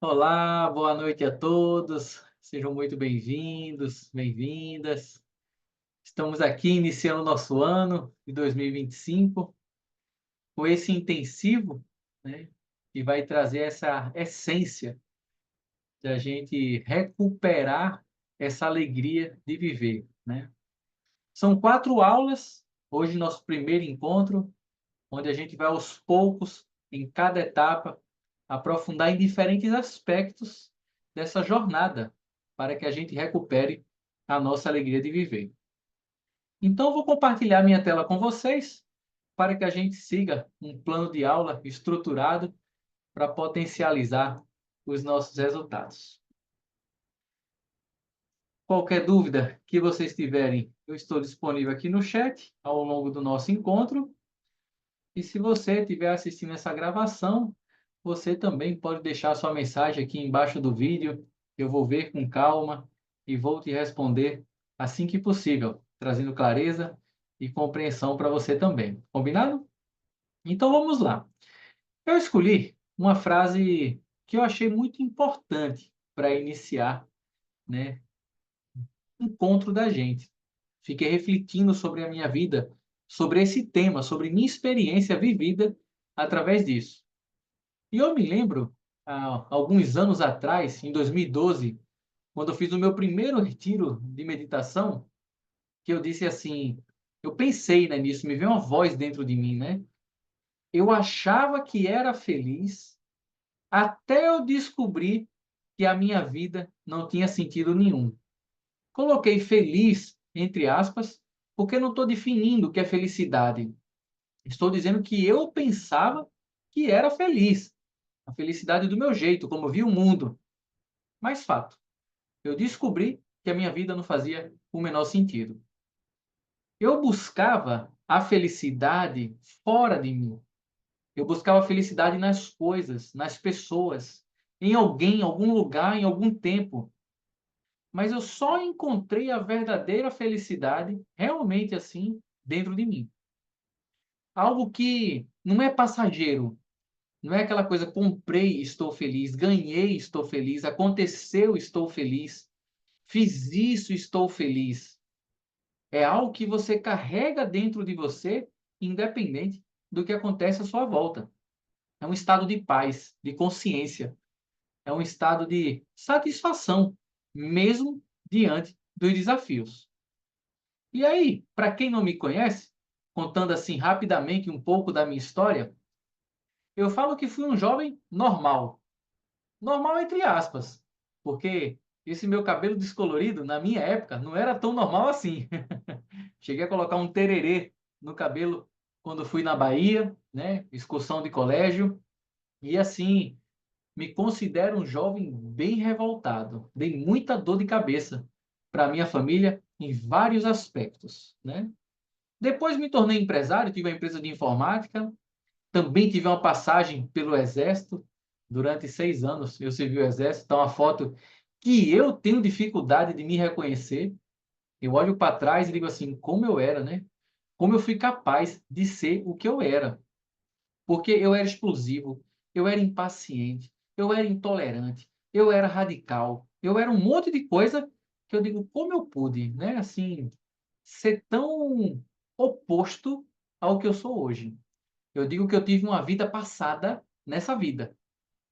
Olá, boa noite a todos. Sejam muito bem-vindos, bem-vindas. Estamos aqui iniciando o nosso ano de 2025 com esse intensivo, né, que vai trazer essa essência de a gente recuperar essa alegria de viver, né? São 4 aulas, hoje nosso primeiro encontro, onde a gente vai aos poucos, em cada etapa, aprofundar em diferentes aspectos dessa jornada, para que a gente recupere a nossa alegria de viver. Então, vou compartilhar minha tela com vocês, para que a gente siga um plano de aula estruturado para potencializar os nossos resultados. Qualquer dúvida que vocês tiverem, eu estou disponível aqui no chat ao longo do nosso encontro. E se você estiver assistindo essa gravação, você também pode deixar sua mensagem aqui embaixo do vídeo. Eu vou ver com calma e vou te responder assim que possível, trazendo clareza e compreensão para você também. Combinado? Então vamos lá. Eu escolhi uma frase que eu achei muito importante para iniciar, né, o encontro da gente. Fiquei refletindo sobre a minha vida, sobre esse tema, sobre minha experiência vivida através disso. E eu me lembro, há alguns anos atrás, em 2012, quando eu fiz o meu primeiro retiro de meditação, que eu disse assim, eu pensei, né, nisso, me veio uma voz dentro de mim, né? Eu achava que era feliz até eu descobrir que a minha vida não tinha sentido nenhum. Coloquei feliz, entre aspas, porque não estou definindo o que é felicidade. Estou dizendo que eu pensava que era feliz. A felicidade do meu jeito, como eu vi o mundo. Mas fato, eu descobri que a minha vida não fazia o menor sentido. Eu buscava a felicidade fora de mim. Eu buscava a felicidade nas coisas, nas pessoas, em alguém, em algum lugar, em algum tempo. Mas eu só encontrei a verdadeira felicidade, realmente assim, dentro de mim. Algo que não é passageiro, não é aquela coisa, comprei, estou feliz, ganhei, estou feliz, aconteceu, estou feliz, fiz isso, estou feliz. É algo que você carrega dentro de você, independente do que acontece à sua volta. É um estado de paz, de consciência, é um estado de satisfação, mesmo diante dos desafios. E aí, para quem não me conhece, contando assim rapidamente um pouco da minha história, eu falo que fui um jovem normal. Normal entre aspas, porque esse meu cabelo descolorido, na minha época, não era tão normal assim. Cheguei a colocar um tererê no cabelo quando fui na Bahia, né, excursão de colégio, e assim, me considero um jovem bem revoltado. Dei muita dor de cabeça para minha família em vários aspectos, né? Depois me tornei empresário, tive uma empresa de informática, também tive uma passagem pelo Exército, durante 6 anos eu servi o Exército, está uma foto que eu tenho dificuldade de me reconhecer. Eu olho para trás e digo assim, como eu era, né? Como eu fui capaz de ser o que eu era. Porque eu era explosivo, eu era impaciente, eu era intolerante, eu era radical, eu era um monte de coisa que eu digo, como eu pude, né? Assim, ser tão oposto ao que eu sou hoje. Eu digo que eu tive uma vida passada nessa vida,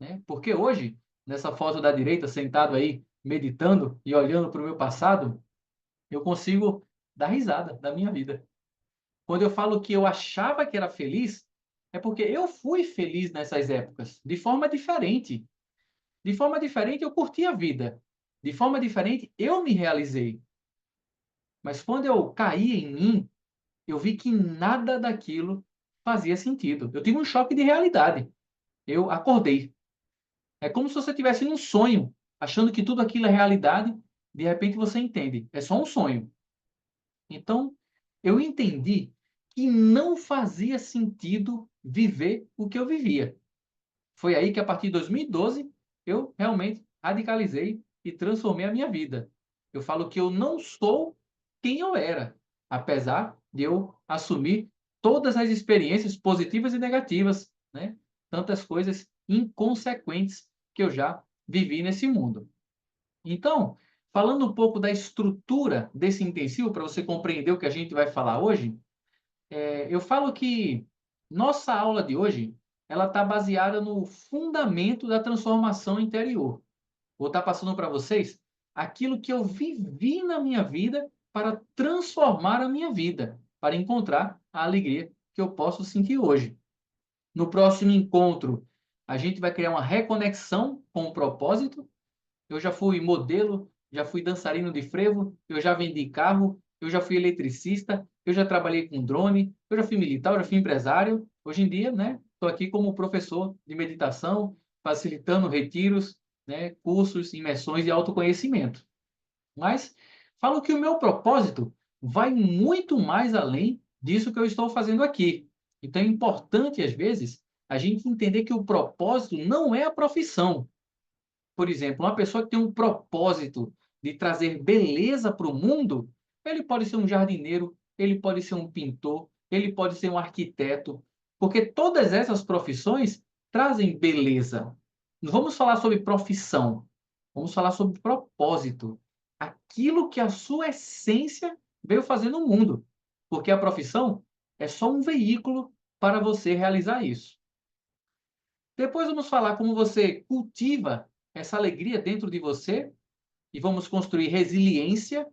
né? Porque hoje, nessa foto da direita, sentado aí, meditando e olhando para o meu passado, eu consigo dar risada da minha vida. Quando eu falo que eu achava que era feliz, é porque eu fui feliz nessas épocas, de forma diferente. De forma diferente, eu curti a vida. De forma diferente, eu me realizei. Mas quando eu caí em mim, eu vi que nada daquilo fazia sentido. Eu tive um choque de realidade. Eu acordei. É como se você estivesse num sonho, achando que tudo aquilo é realidade, de repente você entende, é só um sonho. Então, eu entendi que não fazia sentido viver o que eu vivia. Foi aí que, a partir de 2012, eu realmente radicalizei e transformei a minha vida. Eu falo que eu não sou quem eu era, apesar de eu assumir todas as experiências positivas e negativas, né? Tantas coisas inconsequentes que eu já vivi nesse mundo. Então, falando um pouco da estrutura desse intensivo, para você compreender o que a gente vai falar hoje, eu falo que nossa aula de hoje, ela está baseada no fundamento da transformação interior. Vou estar passando para vocês aquilo que eu vivi na minha vida para transformar a minha vida, para encontrar a alegria que eu posso sentir hoje. No próximo encontro, a gente vai criar uma reconexão com o propósito. Eu já fui modelo, já fui dançarino de frevo, eu já vendi carro, eu já fui eletricista, eu já trabalhei com drone, eu já fui militar, eu já fui empresário. Hoje em dia, né, estou aqui como professor de meditação, facilitando retiros, né, cursos, imersões de autoconhecimento. Mas falo que o meu propósito vai muito mais além disso que eu estou fazendo aqui. Então é importante, às vezes, a gente entender que o propósito não é a profissão. Por exemplo, uma pessoa que tem um propósito de trazer beleza para o mundo, ele pode ser um jardineiro, ele pode ser um pintor, ele pode ser um arquiteto, porque todas essas profissões trazem beleza. Não vamos falar sobre profissão, vamos falar sobre propósito. Aquilo que a sua essência veio fazer no mundo. Porque a profissão é só um veículo para você realizar isso. Depois vamos falar como você cultiva essa alegria dentro de você e vamos construir resiliência,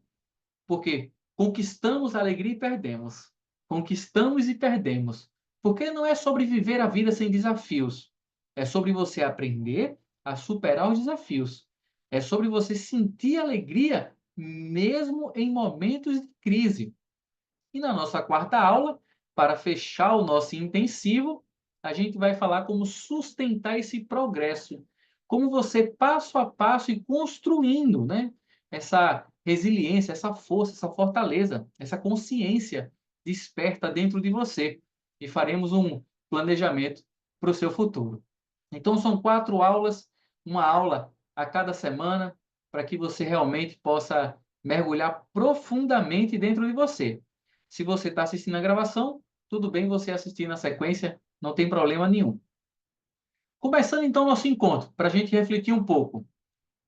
porque conquistamos a alegria e perdemos. Conquistamos e perdemos. Porque não é sobre viver a vida sem desafios. É sobre você aprender a superar os desafios. É sobre você sentir alegria mesmo em momentos de crise. E na nossa quarta aula, para fechar o nosso intensivo, a gente vai falar como sustentar esse progresso, como você passo a passo e construindo, né, essa resiliência, essa força, essa fortaleza, essa consciência desperta dentro de você. E faremos um planejamento para o seu futuro. Então, são 4 aulas, uma aula a cada semana, para que você realmente possa mergulhar profundamente dentro de você. Se você está assistindo a gravação, tudo bem você assistir na sequência, não tem problema nenhum. Começando então nosso encontro, para a gente refletir um pouco.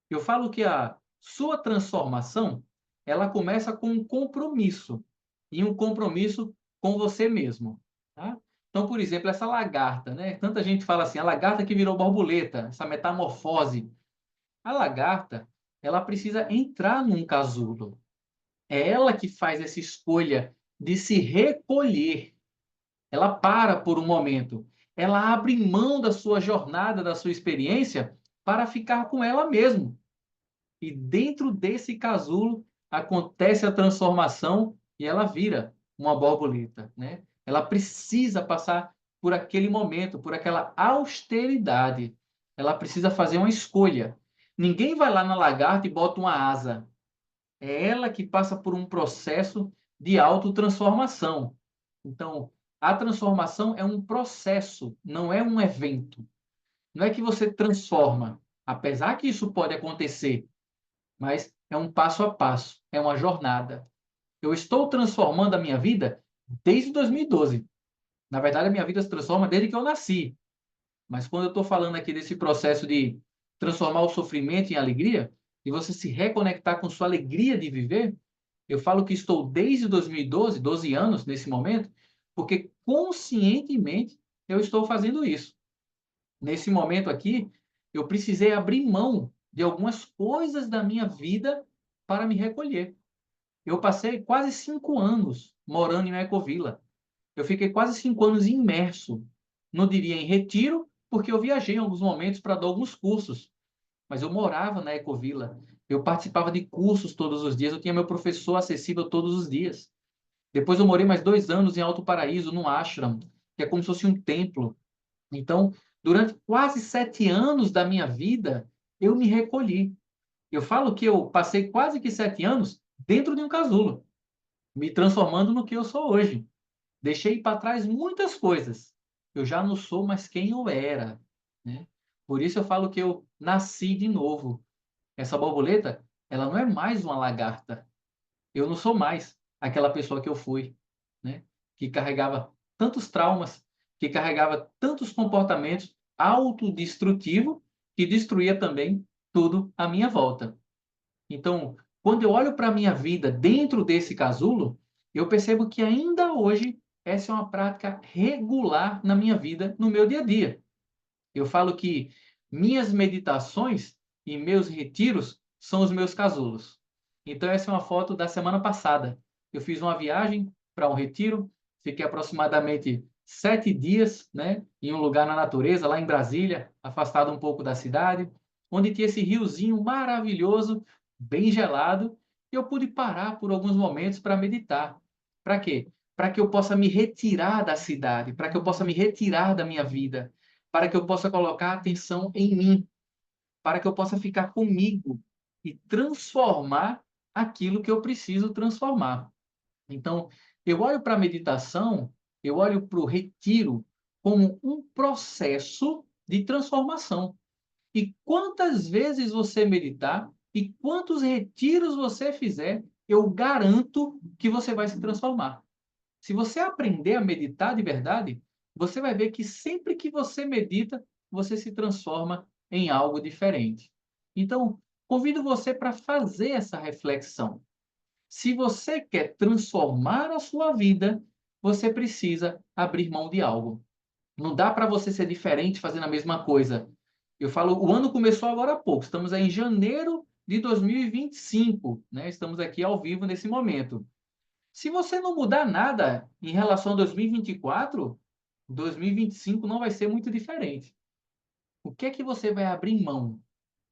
Eu falo que a sua transformação, ela começa com um compromisso, e um compromisso com você mesmo. Tá? Então, por exemplo, essa lagarta, né? Tanta gente fala assim, a lagarta que virou borboleta, essa metamorfose. A lagarta, ela precisa entrar num casulo. É ela que faz essa escolha de se recolher. Ela para por um momento. Ela abre mão da sua jornada, da sua experiência, para ficar com ela mesma. E dentro desse casulo acontece a transformação e ela vira uma borboleta, né? Ela precisa passar por aquele momento, por aquela austeridade. Ela precisa fazer uma escolha. Ninguém vai lá na lagarta e bota uma asa. É ela que passa por um processo de autotransformação. Então, a transformação é um processo, não é um evento. Não é que você transforma, apesar que isso pode acontecer, mas é um passo a passo, é uma jornada. Eu estou transformando a minha vida desde 2012. Na verdade, a minha vida se transforma desde que eu nasci. Mas quando eu estou falando aqui desse processo de transformar o sofrimento em alegria, e você se reconectar com sua alegria de viver, eu falo que estou desde 2012, 12 anos nesse momento, porque conscientemente eu estou fazendo isso. Nesse momento aqui, eu precisei abrir mão de algumas coisas da minha vida para me recolher. Eu passei quase 5 anos morando em Ecovila. Eu fiquei quase 5 anos imerso, não diria em retiro, porque eu viajei em alguns momentos para dar alguns cursos, mas eu morava na Ecovila. Eu participava de cursos todos os dias, eu tinha meu professor acessível todos os dias. Depois eu morei mais 2 anos em Alto Paraíso, num ashram, que é como se fosse um templo. Então, durante quase 7 anos da minha vida, eu me recolhi. Eu falo que eu passei quase que 7 anos dentro de um casulo, me transformando no que eu sou hoje. Deixei para trás muitas coisas. Eu já não sou mais quem eu era, né? Por isso eu falo que eu nasci de novo. Essa borboleta, ela não é mais uma lagarta. Eu não sou mais aquela pessoa que eu fui, né? Que carregava tantos traumas, que carregava tantos comportamentos autodestrutivos, que destruía também tudo à minha volta. Então, quando eu olho para a minha vida dentro desse casulo, eu percebo que ainda hoje essa é uma prática regular na minha vida, no meu dia a dia. Eu falo que minhas meditações e meus retiros são os meus casulos. Então, essa é uma foto da semana passada. Eu fiz uma viagem para um retiro, fiquei aproximadamente 7 dias, né, em um lugar na natureza, lá em Brasília, afastado um pouco da cidade, onde tinha esse riozinho maravilhoso, bem gelado, e eu pude parar por alguns momentos para meditar. Para quê? Para que eu possa me retirar da cidade, para que eu possa me retirar da minha vida, para que eu possa colocar atenção em mim, para que eu possa ficar comigo e transformar aquilo que eu preciso transformar. Então, eu olho para a meditação, eu olho para o retiro como um processo de transformação. E quantas vezes você meditar e quantos retiros você fizer, eu garanto que você vai se transformar. Se você aprender a meditar de verdade, você vai ver que sempre que você medita, você se transforma em algo diferente. Então, convido você para fazer essa reflexão. Se você quer transformar a sua vida, você precisa abrir mão de algo. Não dá para você ser diferente fazendo a mesma coisa. Eu falo, o ano começou agora há pouco, estamos aí em janeiro de 2025, né? Estamos aqui ao vivo nesse momento. Se você não mudar nada em relação a 2024, 2025 não vai ser muito diferente. O que é que você vai abrir mão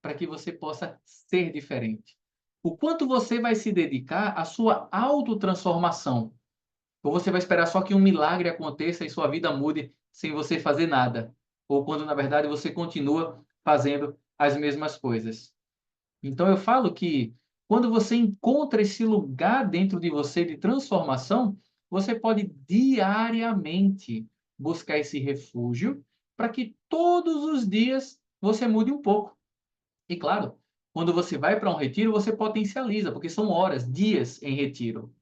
para que você possa ser diferente? O quanto você vai se dedicar à sua autotransformação? Ou você vai esperar só que um milagre aconteça e sua vida mude sem você fazer nada? Ou quando, na verdade, você continua fazendo as mesmas coisas? Então eu falo que quando você encontra esse lugar dentro de você de transformação, você pode diariamente buscar esse refúgio para que todos os dias você mude um pouco. E claro, quando você vai para um retiro, você potencializa, porque são horas, dias em retiro.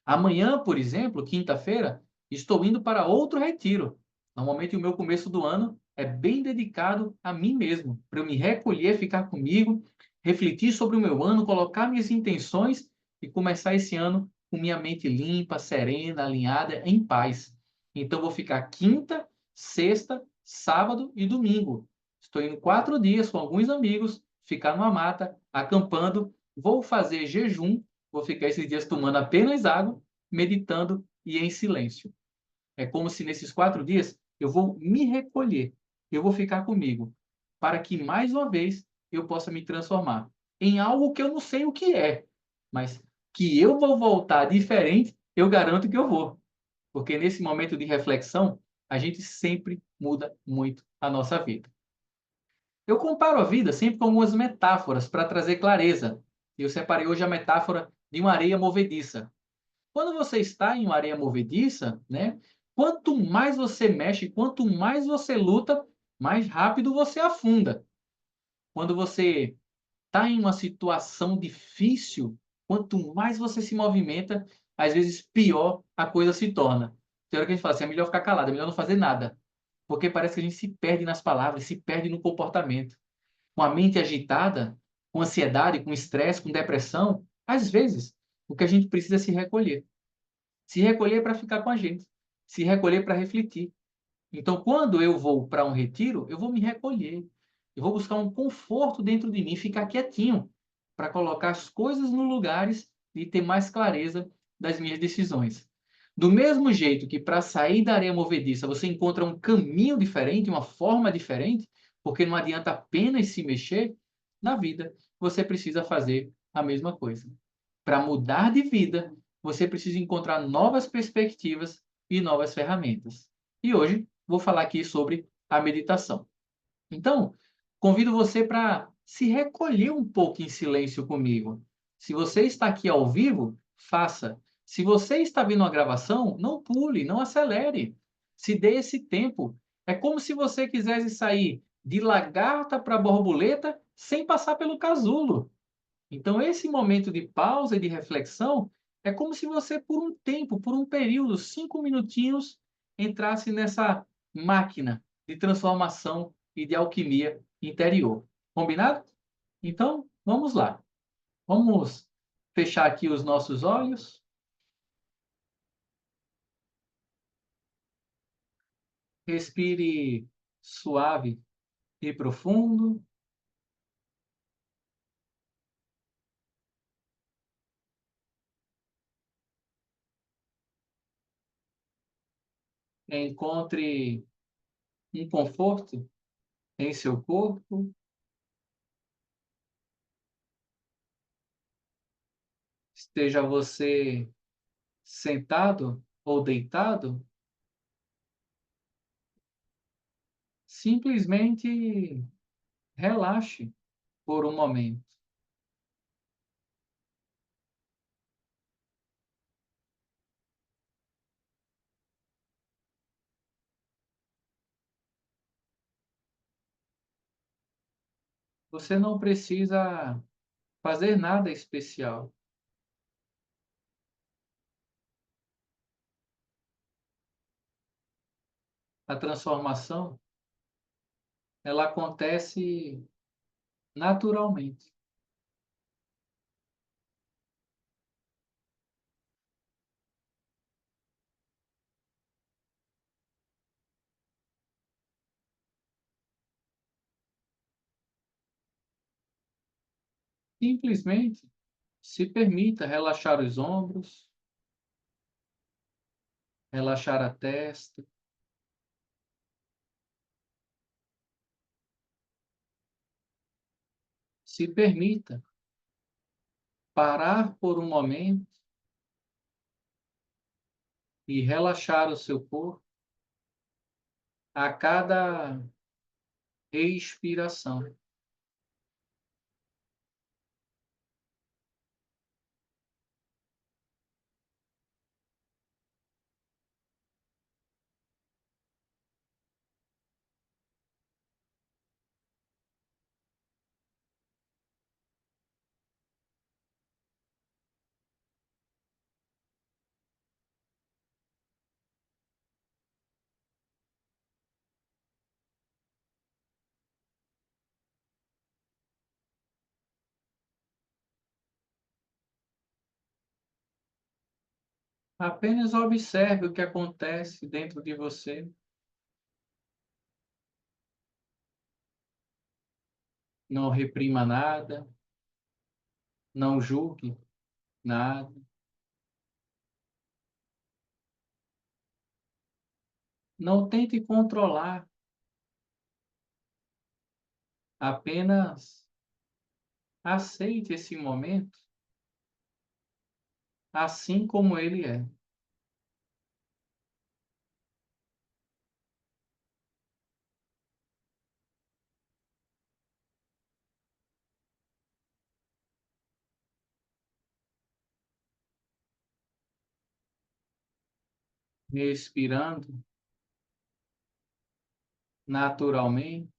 Amanhã, por exemplo, quinta-feira, estou indo para outro retiro. Normalmente, o meu começo do ano é bem dedicado a mim mesmo, para eu me recolher, ficar comigo, refletir sobre o meu ano, colocar minhas intenções e começar esse ano com minha mente limpa, serena, alinhada, em paz. Então, vou ficar quinta, sexta, sábado e domingo. Estou indo 4 dias com alguns amigos, ficar numa mata, acampando. Vou fazer jejum. Vou ficar esses dias tomando apenas água, meditando e em silêncio. É como se nesses 4 dias eu vou me recolher, eu vou ficar comigo, para que mais uma vez eu possa me transformar em algo que eu não sei o que é, mas que eu vou voltar diferente, eu garanto que eu vou. Porque nesse momento de reflexão, a gente sempre muda muito a nossa vida. Eu comparo a vida sempre com algumas metáforas para trazer clareza. Eu separei hoje a metáfora de uma areia movediça. Quando você está em uma areia movediça, né, quanto mais você mexe, quanto mais você luta, mais rápido você afunda. Quando você está em uma situação difícil, quanto mais você se movimenta, às vezes pior a coisa se torna. Tem hora que a gente fala assim, é melhor ficar calado, é melhor não fazer nada. Porque parece que a gente se perde nas palavras, se perde no comportamento. Com a mente agitada, com ansiedade, com estresse, com depressão, às vezes o que a gente precisa é se recolher. Se recolher para ficar com a gente, se recolher para refletir. Então, quando eu vou para um retiro, eu vou me recolher. Eu vou buscar um conforto dentro de mim, ficar quietinho, para colocar as coisas no lugares e ter mais clareza das minhas decisões. Do mesmo jeito que para sair da areia movediça você encontra um caminho diferente, uma forma diferente, porque não adianta apenas se mexer, na vida você precisa fazer a mesma coisa. Para mudar de vida, você precisa encontrar novas perspectivas e novas ferramentas. E hoje vou falar aqui sobre a meditação. Então, convido você para se recolher um pouco em silêncio comigo. Se você está aqui ao vivo, faça. Se você está vendo a gravação, não pule, não acelere. Se dê esse tempo. É como se você quisesse sair de lagarta para borboleta sem passar pelo casulo. Então, esse momento de pausa e de reflexão é como se você, por um tempo, por um período, 5 minutinhos, entrasse nessa máquina de transformação e de alquimia interior. Combinado? Então, vamos lá. Vamos fechar aqui os nossos olhos. Respire suave e profundo. Encontre um conforto em seu corpo. Esteja você sentado ou deitado, simplesmente relaxe por um momento. Você não precisa fazer nada especial. A transformação, ela acontece naturalmente. Simplesmente se permita relaxar os ombros, relaxar a testa, se permita parar por um momento e relaxar o seu corpo a cada expiração. Apenas observe o que acontece dentro de você. Não reprima nada, não julgue nada. Não tente controlar, apenas aceite esse momento assim como ele é. Respirando naturalmente,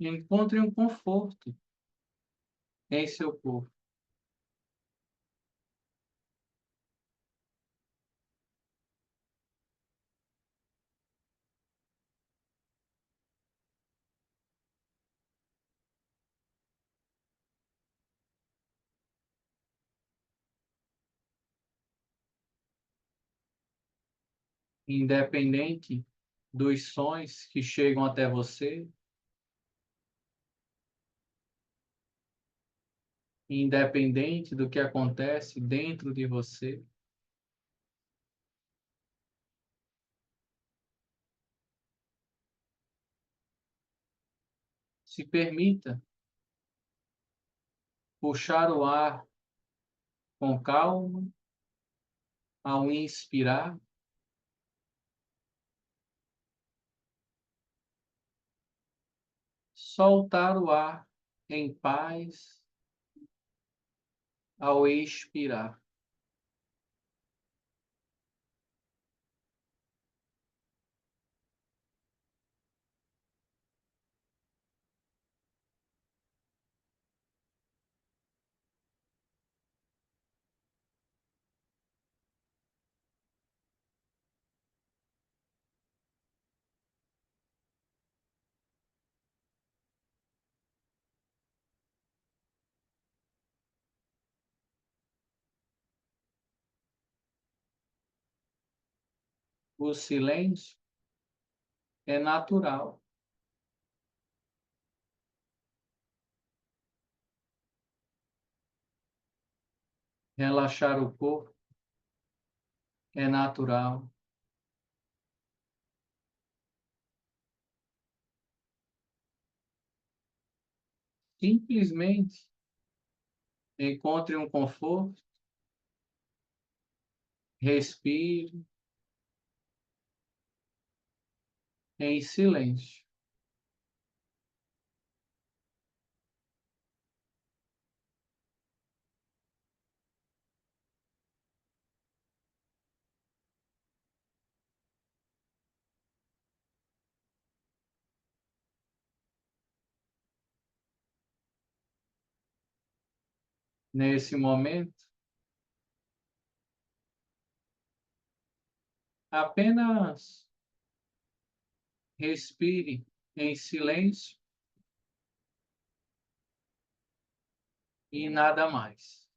encontre um conforto em seu corpo. Independente dos sons que chegam até você, independente do que acontece dentro de você, se permita puxar o ar com calma ao inspirar, soltar o ar em paz ao expirar. O silêncio é natural. Relaxar o corpo é natural. Simplesmente encontre um conforto, respire em silêncio. Nesse momento, apenas respire em silêncio e nada mais.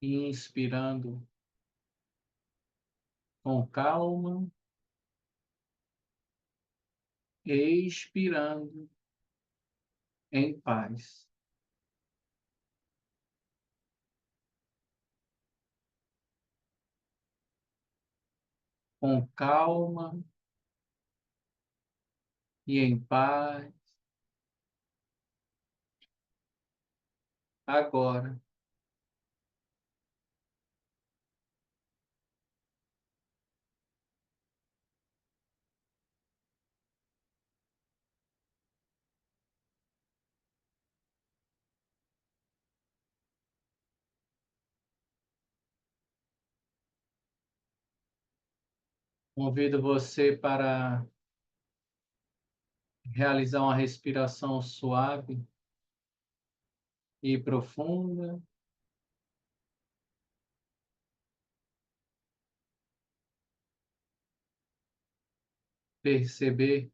Inspirando com calma, expirando em paz. Com calma e em paz. Agora, convido você para realizar uma respiração suave e profunda. Perceber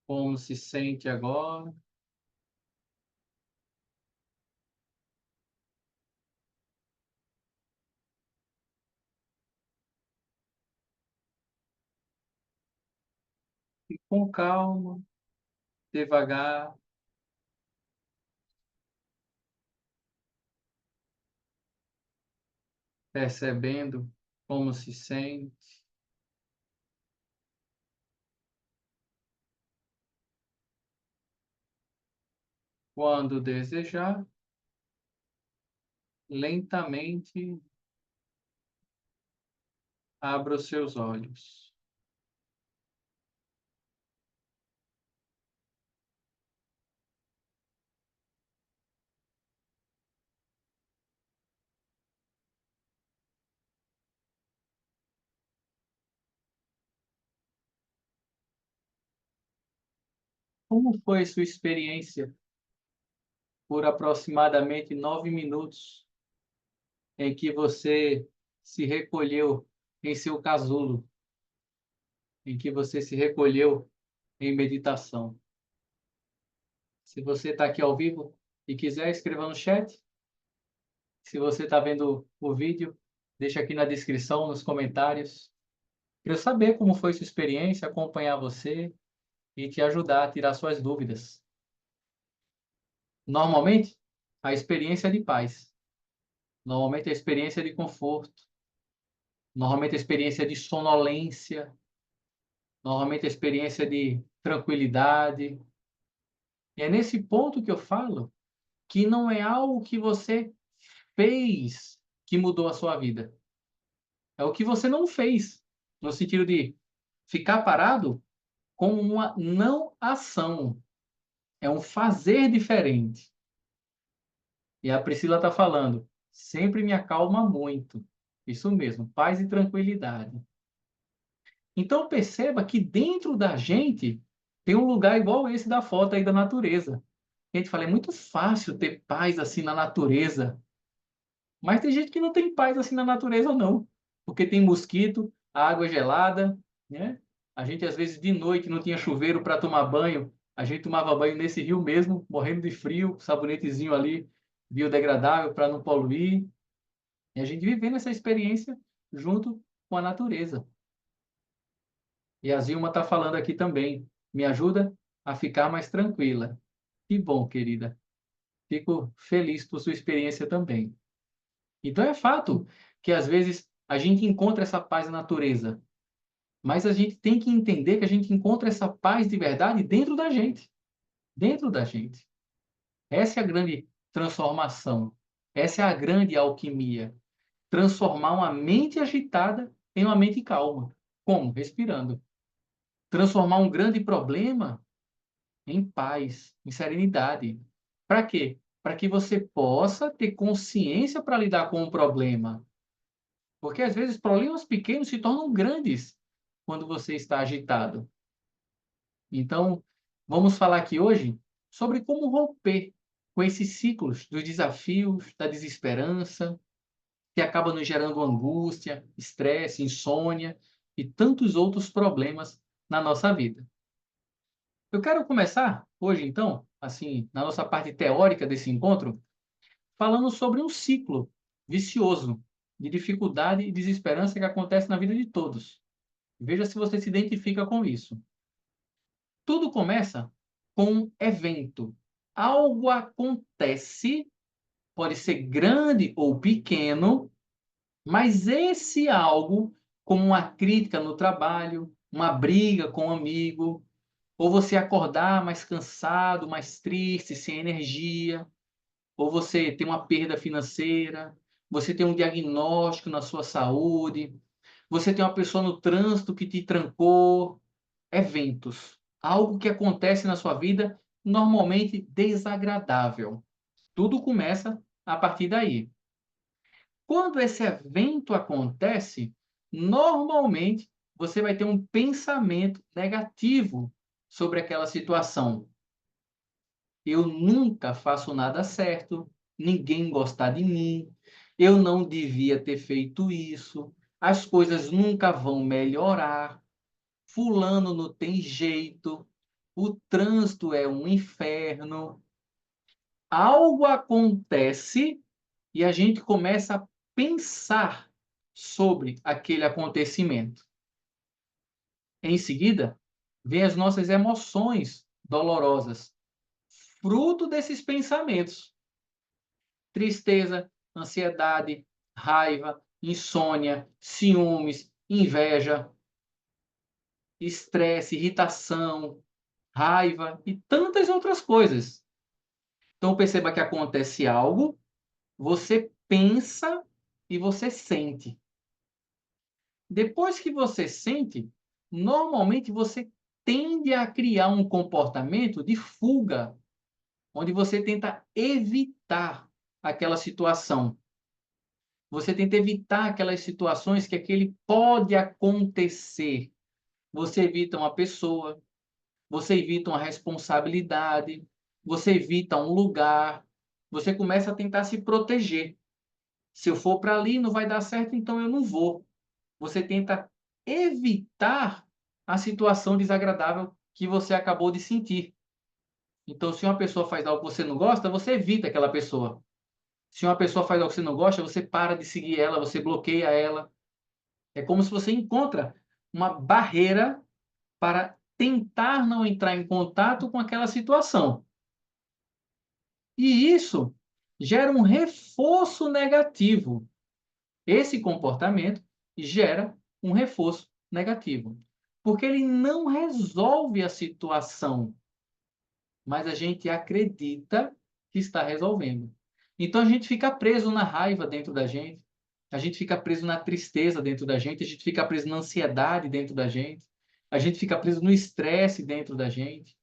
como se sente agora. E com calma, devagar, percebendo como se sente. Quando desejar, lentamente abra os seus olhos. Como foi sua experiência por aproximadamente 9 minutos em que você se recolheu em seu casulo, em que você se recolheu em meditação? Se você está aqui ao vivo e quiser, escreva no chat. Se você está vendo o vídeo, deixa aqui na descrição, nos comentários, para eu saber como foi sua experiência, acompanhar você e te ajudar a tirar suas dúvidas. Normalmente, a experiência é de paz. Normalmente, a experiência é de conforto. Normalmente, a experiência é de sonolência. Normalmente, a experiência é de tranquilidade. E é nesse ponto que eu falo que não é algo que você fez que mudou a sua vida. É o que você não fez, no sentido de ficar parado como uma não ação. É um fazer diferente. E a Priscila está falando, sempre me acalma muito. Isso mesmo, paz e tranquilidade. Então perceba que dentro da gente tem um lugar igual esse da foto aí da natureza. A gente fala, é muito fácil ter paz assim na natureza. Mas tem gente que não tem paz assim na natureza, não. Porque tem mosquito, a água é gelada, né? A gente, às vezes, de noite não tinha chuveiro para tomar banho. A gente tomava banho nesse rio mesmo, morrendo de frio, sabonetezinho ali, biodegradável para não poluir. E a gente vivendo essa experiência junto com a natureza. E a Zilma está falando aqui também. Me ajuda a ficar mais tranquila. Que bom, querida. Fico feliz por sua experiência também. Então é fato que às vezes a gente encontra essa paz na natureza, mas a gente tem que entender que a gente encontra essa paz de verdade dentro da gente, dentro da gente. Essa é a grande transformação. Essa é a grande alquimia. Transformar uma mente agitada em uma mente calma. Como? Respirando. Transformar um grande problema em paz, em serenidade. Para quê? Para que você possa ter consciência para lidar com o problema. Porque às vezes problemas pequenos se tornam grandes quando você está agitado. Então, vamos falar aqui hoje sobre como romper com esses ciclos dos desafios, da desesperança, que acaba nos gerando angústia, estresse, insônia e tantos outros problemas na nossa vida. Eu quero começar hoje, então, assim, na nossa parte teórica desse encontro, falando sobre um ciclo vicioso de dificuldade e desesperança que acontece na vida de todos. Veja se você se identifica com isso. Tudo começa com um evento. Algo acontece, pode ser grande ou pequeno, mas esse algo, como uma crítica no trabalho, uma briga com um amigo, ou você acordar mais cansado, mais triste, sem energia, ou você tem uma perda financeira, você tem um diagnóstico na sua saúde, você tem uma pessoa no trânsito que te trancou, eventos, algo que acontece na sua vida normalmente desagradável. Tudo começa a partir daí. Quando esse evento acontece, normalmente você vai ter um pensamento negativo sobre aquela situação. Eu nunca faço nada certo, ninguém gosta de mim, eu não devia ter feito isso, as coisas nunca vão melhorar, fulano não tem jeito, o trânsito é um inferno. Algo acontece e a gente começa a pensar sobre aquele acontecimento. Em seguida, vem as nossas emoções dolorosas, fruto desses pensamentos. Tristeza, ansiedade, raiva, insônia, ciúmes, inveja, estresse, irritação, raiva e tantas outras coisas. Então perceba que acontece algo, você pensa e você sente. Depois que você sente, normalmente você tende a criar um comportamento de fuga, onde você tenta evitar aquela situação. Você tenta evitar aquelas situações que aquele pode acontecer. Você evita uma pessoa, você evita uma responsabilidade, você evita um lugar, você começa a tentar se proteger. Se eu for para ali, não vai dar certo, então eu não vou. Você tenta evitar a situação desagradável que você acabou de sentir. Então, se uma pessoa faz algo que você não gosta, você evita aquela pessoa. Se uma pessoa faz algo que você não gosta, você para de seguir ela, você bloqueia ela. É como se você encontra uma barreira para tentar não entrar em contato com aquela situação. E isso gera um reforço negativo. Esse comportamento gera um reforço negativo, porque ele não resolve a situação, mas a gente acredita que está resolvendo. Então a gente fica preso na raiva dentro da gente, a gente fica preso na tristeza dentro da gente, a gente fica preso na ansiedade dentro da gente, a gente fica preso no estresse dentro da gente.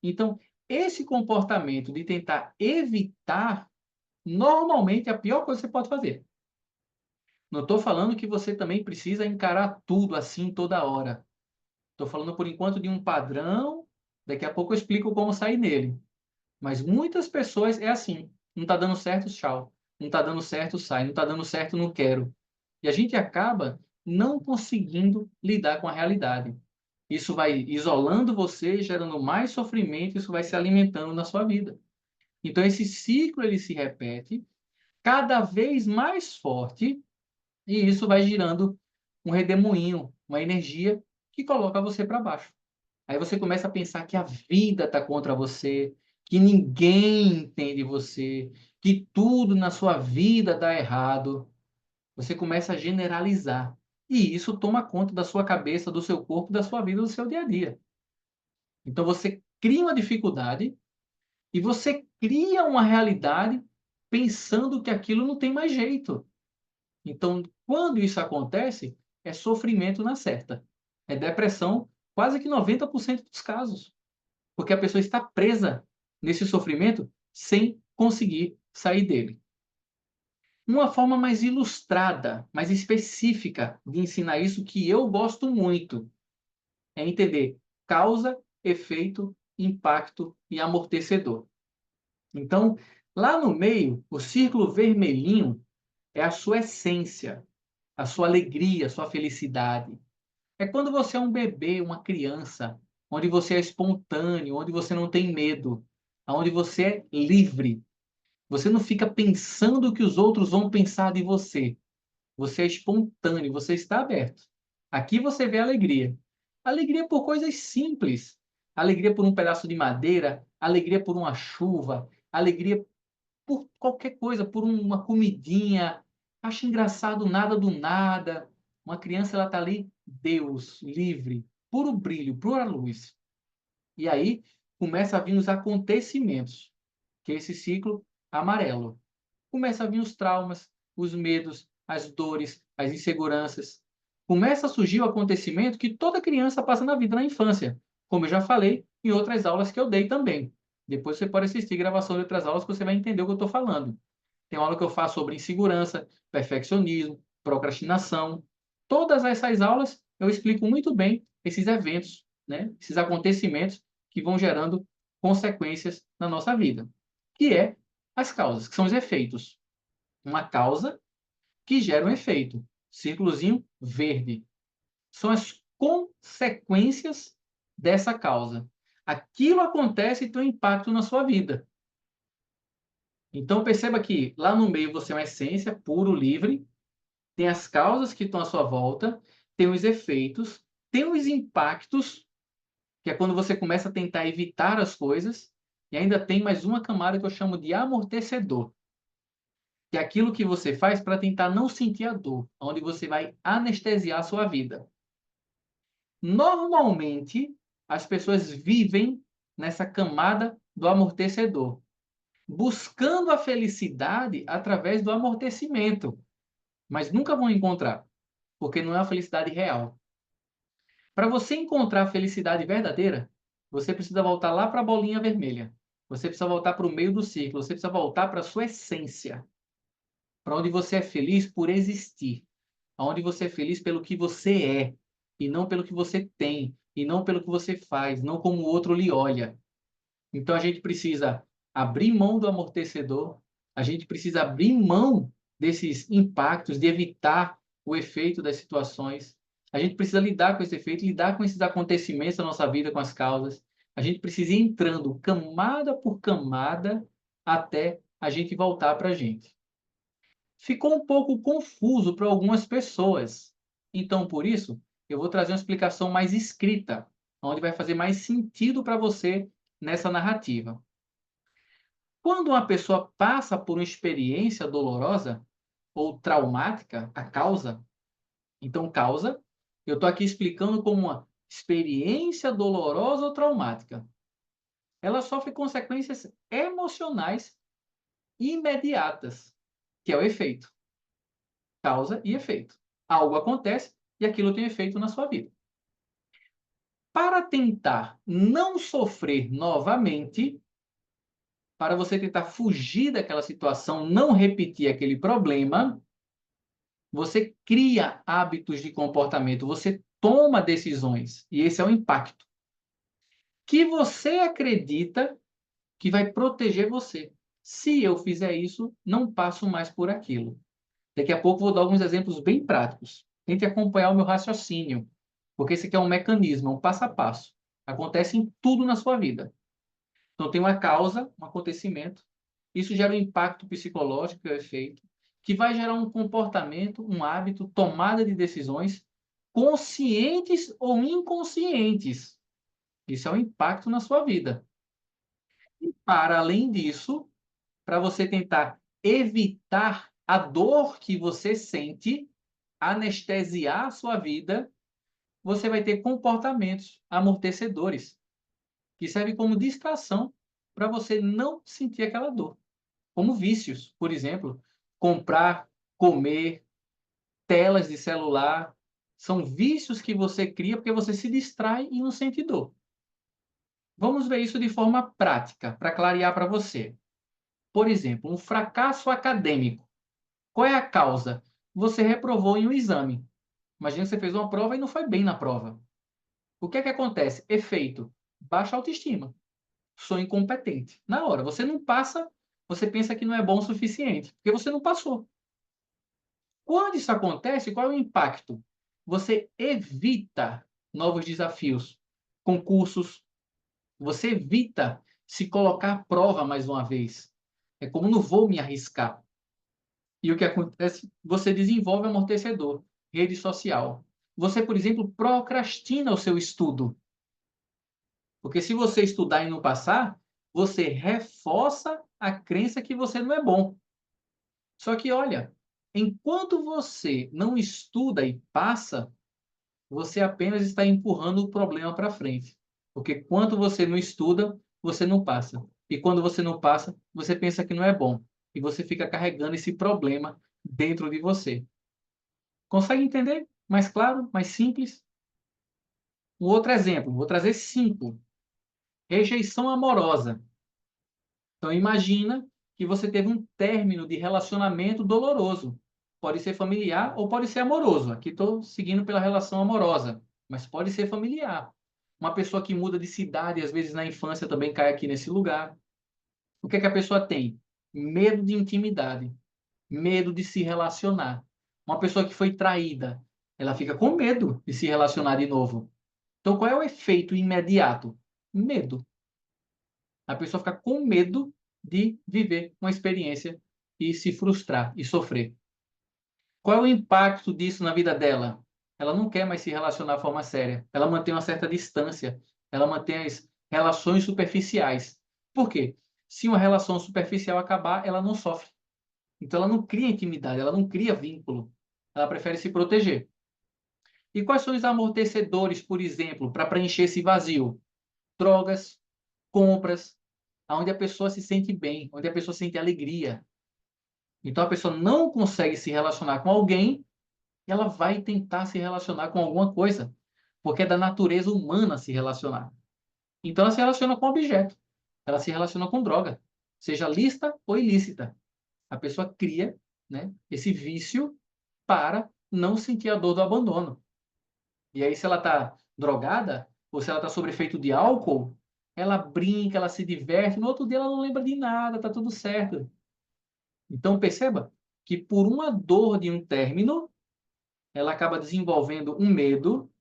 Então, esse comportamento de tentar evitar Normalmente, é a pior coisa que você pode fazer. Não estou falando que você também precisa encarar tudo assim toda hora. Estou falando, por enquanto, de um padrão. Daqui a pouco eu explico como sair nele. Mas muitas pessoas é assim. Não está dando certo, tchau. Não está dando certo, sai. Não está dando certo, não quero. E a gente acaba não conseguindo lidar com a realidade. Isso vai isolando você, gerando mais sofrimento, isso vai se alimentando na sua vida. Então esse ciclo ele se repete cada vez mais forte e isso vai girando um redemoinho, uma energia que coloca você para baixo. Aí você começa a pensar que a vida está contra você, que ninguém entende você, que tudo na sua vida dá errado. Você começa a generalizar. E isso toma conta da sua cabeça, do seu corpo, da sua vida, do seu dia a dia. Então você cria uma dificuldade e você cria uma realidade pensando que aquilo não tem mais jeito. Então, quando isso acontece, é sofrimento na certa. É depressão, quase que 90% dos casos. Porque a pessoa está presa nesse sofrimento sem conseguir sair dele. Uma forma mais ilustrada, mais específica de ensinar isso, que eu gosto muito, é entender causa, efeito, impacto e amortecedor. Então, lá no meio, o círculo vermelhinho é a sua essência, a sua alegria, a sua felicidade. É quando você é um bebê, uma criança, onde você é espontâneo, onde você não tem medo, onde você é livre. Você não fica pensando o que os outros vão pensar de você. Você é espontâneo, você está aberto. Aqui você vê alegria. Alegria por coisas simples. Alegria por um pedaço de madeira, alegria por uma chuva, alegria por qualquer coisa, por uma comidinha. Acho engraçado nada do nada. Uma criança ela está ali, Deus, livre, puro brilho, pura luz. E aí começa a vir os acontecimentos, que é esse ciclo amarelo. Começa a vir os traumas, os medos, as dores, as inseguranças. Começa a surgir o acontecimento que toda criança passa na vida na infância, como eu já falei em outras aulas que eu dei também. Depois você pode assistir gravação de outras aulas que você vai entender o que eu estou falando. Tem uma aula que eu faço sobre insegurança, perfeccionismo, procrastinação. Todas essas aulas eu explico muito bem esses eventos, né? Esses acontecimentos que vão gerando consequências na nossa vida, que é as causas, que são os efeitos. Uma causa que gera um efeito. Círculozinho verde. São as consequências dessa causa. Aquilo acontece e tem um impacto na sua vida. Então perceba que lá no meio você é uma essência puro, livre, tem as causas que estão à sua volta, tem os efeitos, tem os impactos, que é quando você começa a tentar evitar as coisas, e ainda tem mais uma camada que eu chamo de amortecedor, que é aquilo que você faz para tentar não sentir a dor, onde você vai anestesiar a sua vida. Normalmente, as pessoas vivem nessa camada do amortecedor, buscando a felicidade através do amortecimento, mas nunca vão encontrar, porque não é a felicidade real. Para você encontrar a felicidade verdadeira, você precisa voltar lá para a bolinha vermelha. Você precisa voltar para o meio do círculo, você precisa voltar para a sua essência, para onde você é feliz por existir, onde você é feliz pelo que você é, e não pelo que você tem, e não pelo que você faz, não como o outro lhe olha. Então a gente precisa abrir mão do amortecedor, a gente precisa abrir mão desses impactos, de evitar o efeito das situações. A gente precisa lidar com esse efeito, lidar com esses acontecimentos da nossa vida, com as causas. A gente precisa ir entrando camada por camada até a gente voltar para a gente. Ficou um pouco confuso para algumas pessoas. Então, por isso, eu vou trazer uma explicação mais escrita, onde vai fazer mais sentido para você nessa narrativa. Quando uma pessoa passa por uma experiência dolorosa ou traumática, a causa, então causa, eu estou aqui explicando como uma experiência dolorosa ou traumática. Ela sofre consequências emocionais imediatas, que é o efeito. Causa e efeito. Algo acontece e aquilo tem efeito na sua vida. Para tentar não sofrer novamente, para você tentar fugir daquela situação, não repetir aquele problema, você cria hábitos de comportamento, você toma decisões, e esse é o impacto, que você acredita que vai proteger você. Se eu fizer isso, não passo mais por aquilo. Daqui a pouco vou dar alguns exemplos bem práticos. Tente acompanhar o meu raciocínio, porque esse aqui é um mecanismo, é um passo a passo. Acontece em tudo na sua vida. Então, tem uma causa, um acontecimento. Isso gera um impacto psicológico, que é o efeito, que vai gerar um comportamento, um hábito, tomada de decisões, conscientes ou inconscientes. Isso é um impacto na sua vida. E, para além disso, para você tentar evitar a dor que você sente, anestesiar a sua vida, você vai ter comportamentos amortecedores, que servem como distração para você não sentir aquela dor. Como vícios, por exemplo, comprar, comer, telas de celular, são vícios que você cria porque você se distrai e não sente dor. Vamos ver isso de forma prática, para clarear para você. Por exemplo, um fracasso acadêmico. Qual é a causa? Você reprovou em um exame. Imagina que você fez uma prova e não foi bem na prova. O que é que acontece? Efeito: baixa autoestima. Sou incompetente. Na hora, você não passa, você pensa que não é bom o suficiente, porque você não passou. Quando isso acontece, qual é o impacto? Você evita novos desafios, concursos, você evita se colocar à prova mais uma vez. É como não vou me arriscar. E o que acontece? Você desenvolve amortecedor, rede social. Você, por exemplo, procrastina o seu estudo. Porque se você estudar e não passar, você reforça a crença que você não é bom. Só que, olha, enquanto você não estuda e passa, você apenas está empurrando o problema para frente. Porque quando você não estuda, você não passa. E quando você não passa, você pensa que não é bom. E você fica carregando esse problema dentro de você. Consegue entender? Mais claro? Mais simples? Um outro exemplo, vou trazer 5. Rejeição amorosa. Então, imagina que você teve um término de relacionamento doloroso. Pode ser familiar ou pode ser amoroso. Aqui estou seguindo pela relação amorosa, mas pode ser familiar. Uma pessoa que muda de cidade, às vezes na infância também cai aqui nesse lugar. O que é que a pessoa tem? Medo de intimidade, medo de se relacionar. Uma pessoa que foi traída, ela fica com medo de se relacionar de novo. Então, qual é o efeito imediato? Medo. A pessoa fica com medo de viver uma experiência e se frustrar e sofrer. Qual é o impacto disso na vida dela? Ela não quer mais se relacionar de forma séria. Ela mantém uma certa distância. Ela mantém as relações superficiais. Por quê? Se uma relação superficial acabar, ela não sofre. Então, ela não cria intimidade, ela não cria vínculo. Ela prefere se proteger. E quais são os amortecedores, por exemplo, para preencher esse vazio? Drogas, compras, onde a pessoa se sente bem, onde a pessoa sente alegria. Então, a pessoa não consegue se relacionar com alguém, ela vai tentar se relacionar com alguma coisa, porque é da natureza humana se relacionar. Então, ela se relaciona com objeto, ela se relaciona com droga, seja lícita ou ilícita. A pessoa cria, né, esse vício para não sentir a dor do abandono. E aí, se ela está drogada, ou se ela está sob efeito de álcool, ela brinca, ela se diverte, no outro dia ela não lembra de nada, está tudo certo. Então, perceba que por uma dor de um término, ela acaba desenvolvendo um medo,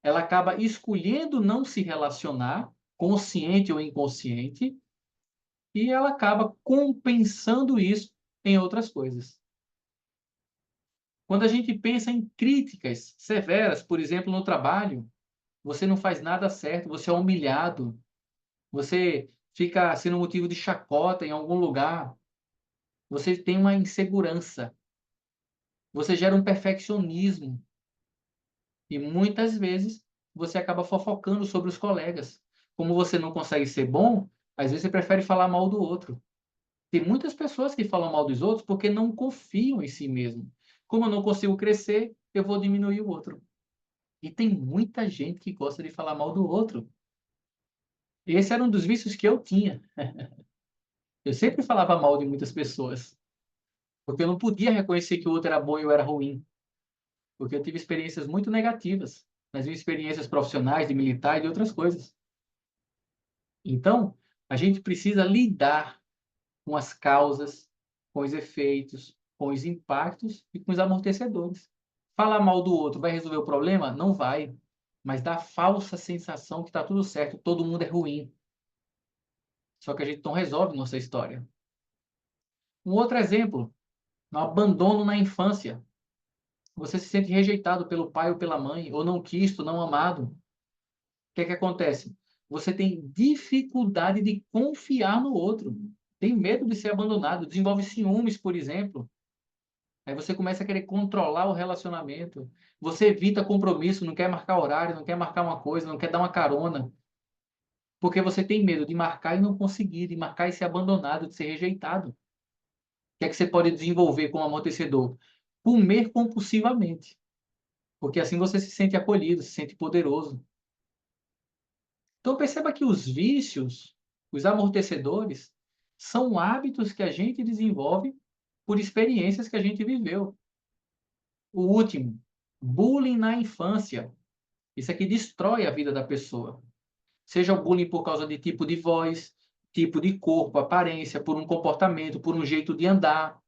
ela acaba escolhendo não se relacionar, consciente ou inconsciente, e ela acaba compensando isso em outras coisas. Quando a gente pensa em críticas severas, por exemplo, no trabalho, você não faz nada certo, você é humilhado, você fica sendo motivo de chacota em algum lugar, você tem uma insegurança, você gera um perfeccionismo e muitas vezes você acaba fofocando sobre os colegas. Como você não consegue ser bom, às vezes você prefere falar mal do outro. Tem muitas pessoas que falam mal dos outros porque não confiam em si mesmo. Como eu não consigo crescer, eu vou diminuir o outro. E tem muita gente que gosta de falar mal do outro. Esse era um dos vícios que eu tinha. Eu sempre falava mal de muitas pessoas, porque eu não podia reconhecer que o outro era bom e eu era ruim, porque eu tive experiências muito negativas, nas minhas experiências profissionais, de militar e de outras coisas. Então, a gente precisa lidar com as causas, com os efeitos, com os impactos e com os amortecedores. Falar mal do outro vai resolver o problema? Não vai. Mas dá a falsa sensação que está tudo certo, todo mundo é ruim. Só que a gente não resolve nossa história. Um outro exemplo, no abandono na infância. Você se sente rejeitado pelo pai ou pela mãe, ou não quisto, não amado. O que é que acontece? Você tem dificuldade de confiar no outro. Tem medo de ser abandonado, desenvolve ciúmes, por exemplo. Aí você começa a querer controlar o relacionamento. Você evita compromisso, não quer marcar horário, não quer marcar uma coisa, não quer dar uma carona. Porque você tem medo de marcar e não conseguir, de marcar e ser abandonado, de ser rejeitado. O que é que você pode desenvolver como amortecedor? Comer compulsivamente. Porque assim você se sente acolhido, se sente poderoso. Então perceba que os vícios, os amortecedores, são hábitos que a gente desenvolve por experiências que a gente viveu. O último, bullying na infância. Isso aqui destrói a vida da pessoa. Seja o bullying por causa de tipo de voz, tipo de corpo, aparência, por um comportamento, por um jeito de andar,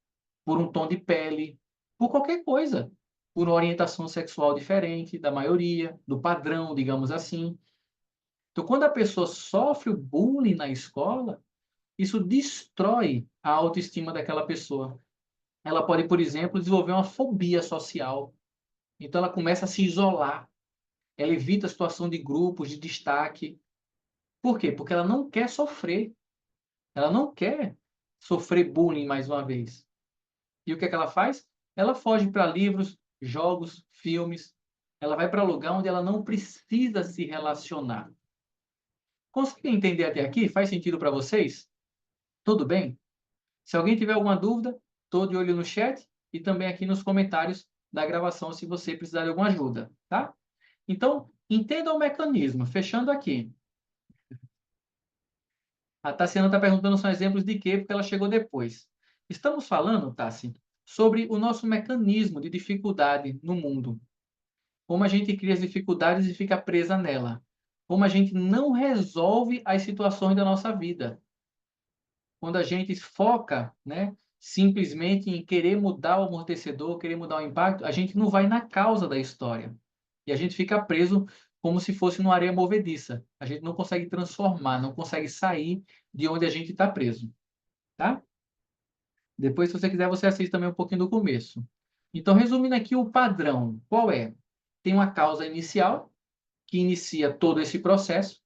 por um tom de pele, por qualquer coisa. Por orientação sexual diferente da maioria, do padrão, digamos assim. Então, quando a pessoa sofre o bullying na escola, isso destrói a autoestima daquela pessoa. Ela pode, por exemplo, desenvolver uma fobia social. Então, ela começa a se isolar. Ela evita a situação de grupos, de destaque. Por quê? Porque ela não quer sofrer. Ela não quer sofrer bullying mais uma vez. E o que é que ela faz? Ela foge para livros, jogos, filmes. Ela vai para lugar onde ela não precisa se relacionar. Conseguem entender até aqui? Faz sentido para vocês? Tudo bem? Se alguém tiver alguma dúvida, estou de olho no chat e também aqui nos comentários da gravação se você precisar de alguma ajuda, tá? Então, entenda o mecanismo. Fechando aqui. A Tassiana está perguntando são exemplos de quê, porque ela chegou depois. Estamos falando, Tassi, sobre o nosso mecanismo de dificuldade no mundo. Como a gente cria as dificuldades e fica presa nela. Como a gente não resolve as situações da nossa vida. Quando a gente foca, né, simplesmente em querer mudar o amortecedor, querer mudar o impacto, a gente não vai na causa da história. E a gente fica preso como se fosse numa areia movediça. A gente não consegue transformar, não consegue sair de onde a gente está preso, tá? Depois, se você quiser, você assiste também um pouquinho do começo. Então, resumindo aqui o padrão, qual é? Tem uma causa inicial, que inicia todo esse processo,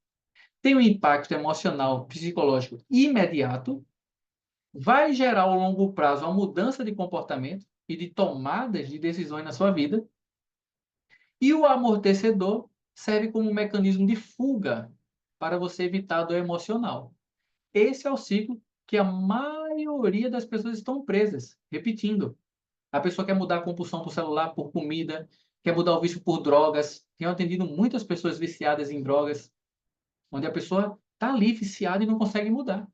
tem um impacto emocional, psicológico imediato, vai gerar ao longo prazo uma mudança de comportamento e de tomadas de decisões na sua vida, e o amortecedor serve como um mecanismo de fuga para você evitar a dor emocional. Esse é o ciclo que a maioria das pessoas estão presas. Repetindo, a pessoa quer mudar a compulsão por celular, por comida, quer mudar o vício por drogas. Tenho atendido muitas pessoas viciadas em drogas, onde a pessoa está ali viciada e não consegue mudar,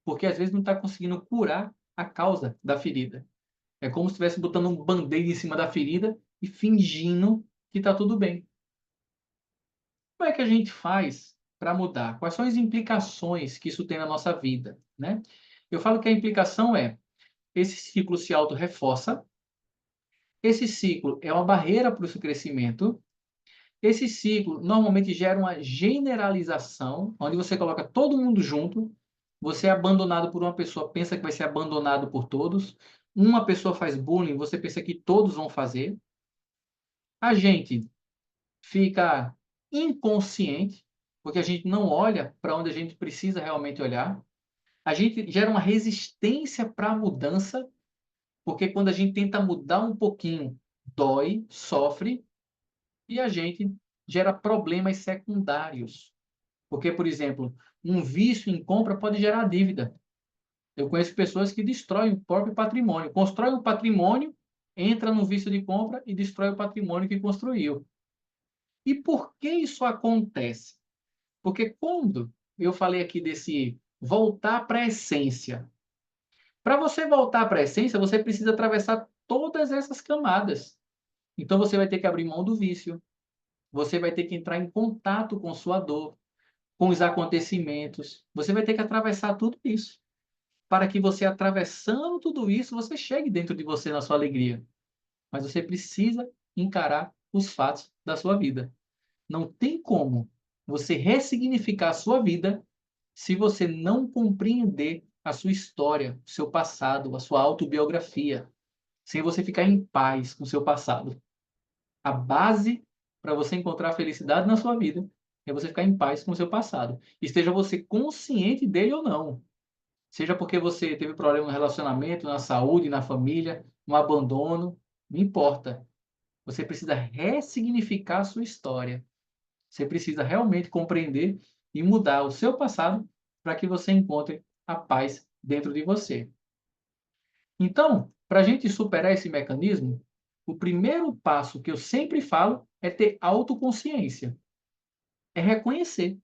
porque às vezes não está conseguindo curar a causa da ferida. É como se estivesse botando um band-aid em cima da ferida e fingindo que está tudo bem. Como é que a gente faz para mudar? Quais são as implicações que isso tem na nossa vida, né? Eu falo que a implicação é esse ciclo se auto-reforça, esse ciclo é uma barreira para o seu crescimento, esse ciclo normalmente gera uma generalização, onde você coloca todo mundo junto, você é abandonado por uma pessoa, pensa que vai ser abandonado por todos, uma pessoa faz bullying, você pensa que todos vão fazer, a gente fica inconsciente, porque a gente não olha para onde a gente precisa realmente olhar. A gente gera uma resistência para a mudança, porque quando a gente tenta mudar um pouquinho, dói, sofre, e a gente gera problemas secundários. Porque, por exemplo, um vício em compra pode gerar dívida. Eu conheço pessoas que destroem o próprio patrimônio, constroem um patrimônio, entra no vício de compra e destrói o patrimônio que construiu. E por que isso acontece? Porque quando eu falei aqui desse voltar para a essência. Para você voltar para a essência, você precisa atravessar todas essas camadas. Então você vai ter que abrir mão do vício, você vai ter que entrar em contato com sua dor, com os acontecimentos, você vai ter que atravessar tudo isso, para que você, atravessando tudo isso, você chegue dentro de você na sua alegria. Mas você precisa encarar os fatos da sua vida. Não tem como você ressignificar a sua vida se você não compreender a sua história, o seu passado, a sua autobiografia, sem você ficar em paz com o seu passado. A base para você encontrar felicidade na sua vida é você ficar em paz com o seu passado. Esteja você consciente dele ou não. Seja porque você teve problema no relacionamento, na saúde, na família, no abandono, não importa. Você precisa ressignificar a sua história. Você precisa realmente compreender e mudar o seu passado para que você encontre a paz dentro de você. Então, para a gente superar esse mecanismo, o primeiro passo que eu sempre falo é ter autoconsciência. É reconhecer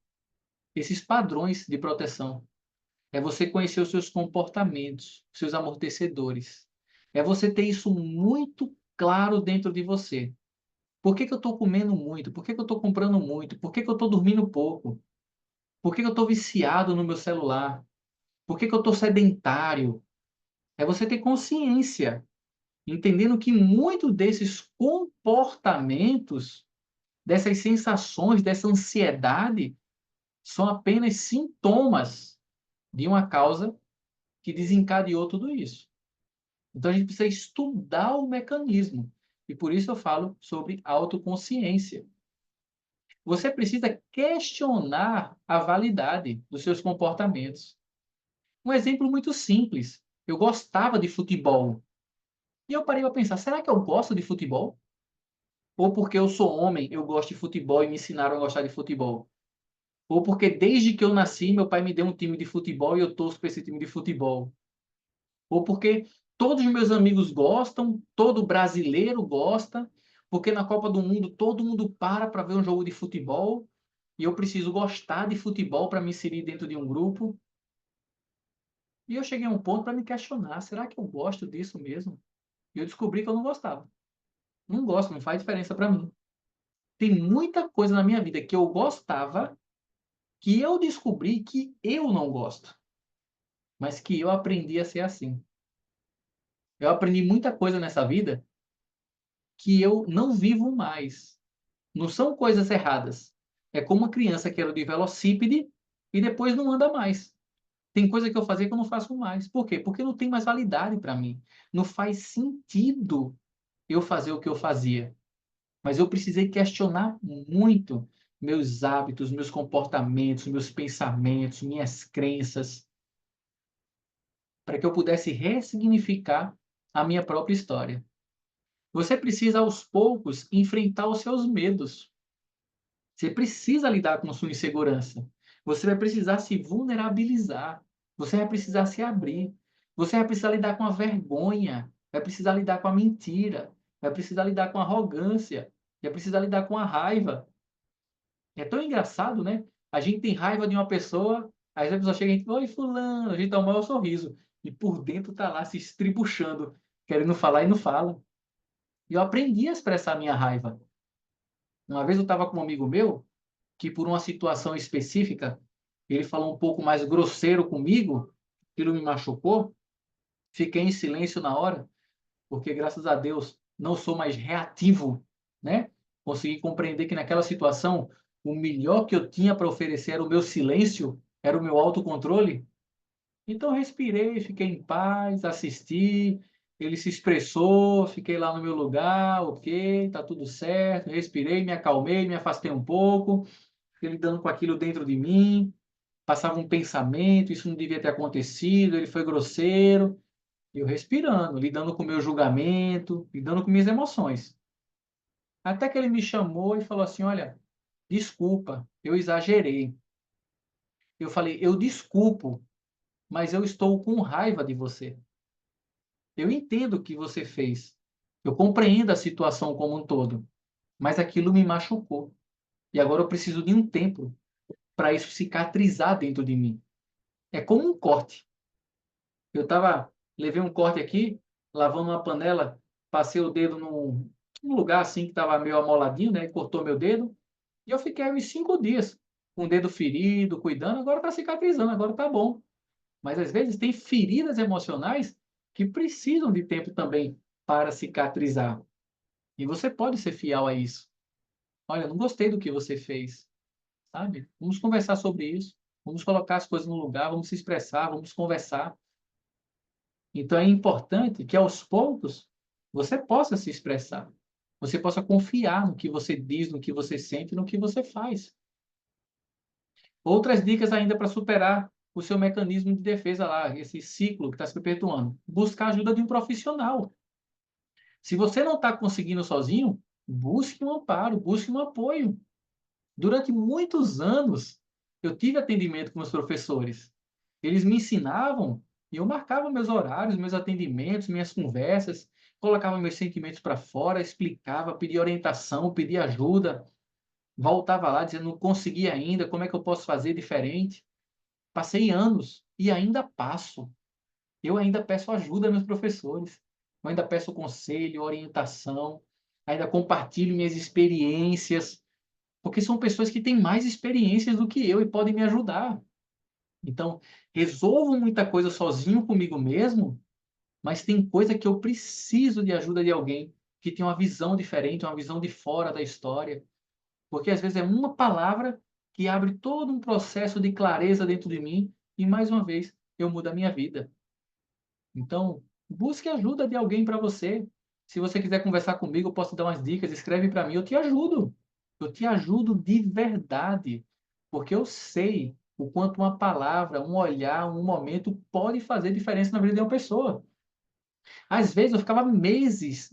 esses padrões de proteção. É você conhecer os seus comportamentos, os seus amortecedores. É você ter isso muito claro dentro de você. Por que que eu estou comendo muito? Por que que eu estou comprando muito? Por que que eu estou dormindo pouco? Por que que eu estou viciado no meu celular? Por que que eu estou sedentário? É você ter consciência, entendendo que muito desses comportamentos, dessas sensações, dessa ansiedade, são apenas sintomas de uma causa que desencadeou tudo isso. Então a gente precisa estudar o mecanismo. E por isso eu falo sobre autoconsciência. Você precisa questionar a validade dos seus comportamentos. Um exemplo muito simples. Eu gostava de futebol. E eu parei para pensar, será que eu gosto de futebol? Ou porque eu sou homem, eu gosto de futebol e me ensinaram a gostar de futebol? Ou porque desde que eu nasci, meu pai me deu um time de futebol e eu torço para esse time de futebol? Ou porque todos os meus amigos gostam, todo brasileiro gosta, porque na Copa do Mundo todo mundo para ver um jogo de futebol e eu preciso gostar de futebol para me inserir dentro de um grupo? E eu cheguei a um ponto para me questionar, será que eu gosto disso mesmo? E eu descobri que eu não gostava. Não gosto, não faz diferença para mim. Tem muita coisa na minha vida que eu gostava, que eu descobri que eu não gosto, mas que eu aprendi a ser assim. Eu aprendi muita coisa nessa vida que eu não vivo mais. Não são coisas erradas. É como uma criança que era de velocípede e depois não anda mais. Tem coisa que eu fazia que eu não faço mais. Por quê? Porque não tem mais validade para mim. Não faz sentido eu fazer o que eu fazia. Mas eu precisei questionar muito meus hábitos, meus comportamentos, meus pensamentos, minhas crenças, para que eu pudesse ressignificar a minha própria história. Você precisa, aos poucos, enfrentar os seus medos. Você precisa lidar com sua insegurança. Você vai precisar se vulnerabilizar. Você vai precisar se abrir. Você vai precisar lidar com a vergonha. Vai precisar lidar com a mentira. Vai precisar lidar com a arrogância. Vai precisar lidar com a raiva. É tão engraçado, né? A gente tem raiva de uma pessoa, aí a pessoa chega e a gente, oi, fulano, a gente dá um maior sorriso. E por dentro tá lá se estribuchando, querendo falar e não fala. E eu aprendi a expressar a minha raiva. Uma vez eu estava com um amigo meu, que por uma situação específica, ele falou um pouco mais grosseiro comigo, aquilo me machucou, fiquei em silêncio na hora, porque graças a Deus não sou mais reativo, né? Consegui compreender que naquela situação o melhor que eu tinha para oferecer era o meu silêncio, era o meu autocontrole. Então respirei, fiquei em paz, assisti, ele se expressou, fiquei lá no meu lugar, ok, tá tudo certo, respirei, me acalmei, me afastei um pouco, fiquei lidando com aquilo dentro de mim, passava um pensamento, isso não devia ter acontecido, ele foi grosseiro, eu respirando, lidando com o meu julgamento, lidando com minhas emoções. Até que ele me chamou e falou assim: olha, desculpa, eu exagerei. Eu falei: eu desculpo, mas eu estou com raiva de você. Eu entendo o que você fez. Eu compreendo a situação como um todo, mas aquilo me machucou. E agora eu preciso de um tempo para isso cicatrizar dentro de mim. É como um corte. Levei um corte aqui, lavando uma panela, passei o dedo num lugar assim que estava meio amoladinho, né? Cortou meu dedo. E eu fiquei uns 5 dias com o dedo ferido, cuidando. Agora está cicatrizando, agora está bom. Mas às vezes tem feridas emocionais que precisam de tempo também para cicatrizar. E você pode ser fiel a isso. Olha, não gostei do que você fez, sabe? Vamos conversar sobre isso. Vamos colocar as coisas no lugar, vamos se expressar, vamos conversar. Então é importante que aos poucos você possa se expressar. Você possa confiar no que você diz, no que você sente, no que você faz. Outras dicas ainda para superar o seu mecanismo de defesa lá, esse ciclo que está se perpetuando. Buscar a ajuda de um profissional. Se você não está conseguindo sozinho, busque um amparo, busque um apoio. Durante muitos anos, eu tive atendimento com os professores. Eles me ensinavam e eu marcava meus horários, meus atendimentos, minhas conversas, colocava meus sentimentos para fora, explicava, pedia orientação, pedia ajuda, voltava lá dizendo não consegui ainda, como é que eu posso fazer diferente? Passei anos e ainda passo. Eu ainda peço ajuda aos meus professores. Eu ainda peço conselho, orientação, ainda compartilho minhas experiências, porque são pessoas que têm mais experiências do que eu e podem me ajudar. Então, resolvo muita coisa sozinho comigo mesmo, mas tem coisa que eu preciso de ajuda de alguém que tem uma visão diferente, uma visão de fora da história. Porque às vezes é uma palavra que abre todo um processo de clareza dentro de mim e, mais uma vez, eu mudo a minha vida. Então, busque ajuda de alguém para você. Se você quiser conversar comigo, eu posso dar umas dicas, escreve para mim, eu te ajudo. Eu te ajudo de verdade, porque eu sei o quanto uma palavra, um olhar, um momento pode fazer diferença na vida de uma pessoa. Às vezes eu ficava meses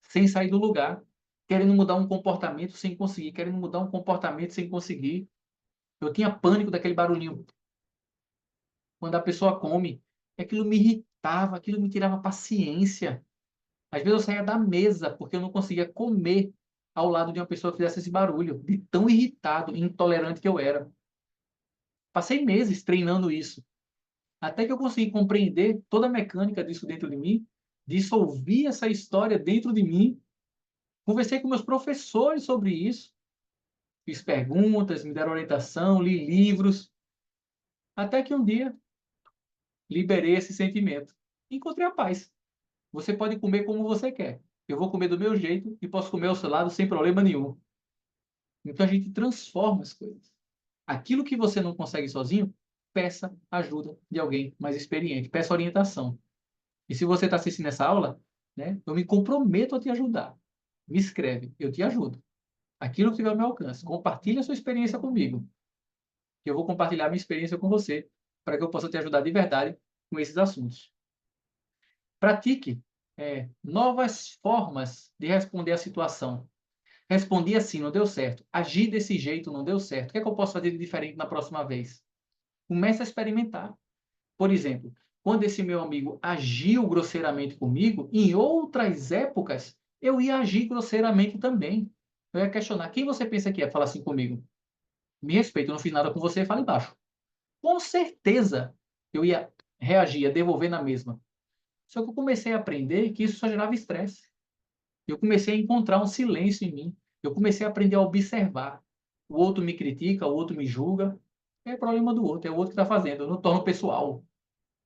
sem sair do lugar, querendo mudar um comportamento sem conseguir, querendo mudar um comportamento sem conseguir. Eu tinha pânico daquele barulhinho quando a pessoa come. E aquilo me irritava, aquilo me tirava paciência. Às vezes eu saía da mesa porque eu não conseguia comer ao lado de uma pessoa que fizesse esse barulho, de tão irritado e intolerante que eu era. Passei meses treinando isso, até que eu consegui compreender toda a mecânica disso dentro de mim, dissolvi essa história dentro de mim, conversei com meus professores sobre isso, fiz perguntas, me deram orientação, li livros, até que um dia liberei esse sentimento. Encontrei a paz. Você pode comer como você quer. Eu vou comer do meu jeito e posso comer ao seu lado sem problema nenhum. Então a gente transforma as coisas. Aquilo que você não consegue sozinho, peça ajuda de alguém mais experiente, peça orientação. E se você está assistindo essa aula, né, eu me comprometo a te ajudar. Me escreve, eu te ajudo. Aquilo que tiver ao meu alcance. Compartilhe a sua experiência comigo, que eu vou compartilhar a minha experiência com você, para que eu possa te ajudar de verdade com esses assuntos. Pratique novas formas de responder à situação. Respondi assim, não deu certo. Agi desse jeito, não deu certo. O que é que eu posso fazer de diferente na próxima vez? Comece a experimentar. Por exemplo, quando esse meu amigo agiu grosseiramente comigo, em outras épocas, eu ia agir grosseiramente também. Eu ia questionar, quem você pensa que é? Fala assim comigo. Me respeito, eu não fiz nada com você, fala embaixo. Com certeza, eu ia reagir, ia devolver na mesma. Só que eu comecei a aprender que isso só gerava estresse. Eu comecei a encontrar um silêncio em mim. Eu comecei a aprender a observar. O outro me critica, o outro me julga. É problema do outro, é o outro que está fazendo. Eu não torno pessoal.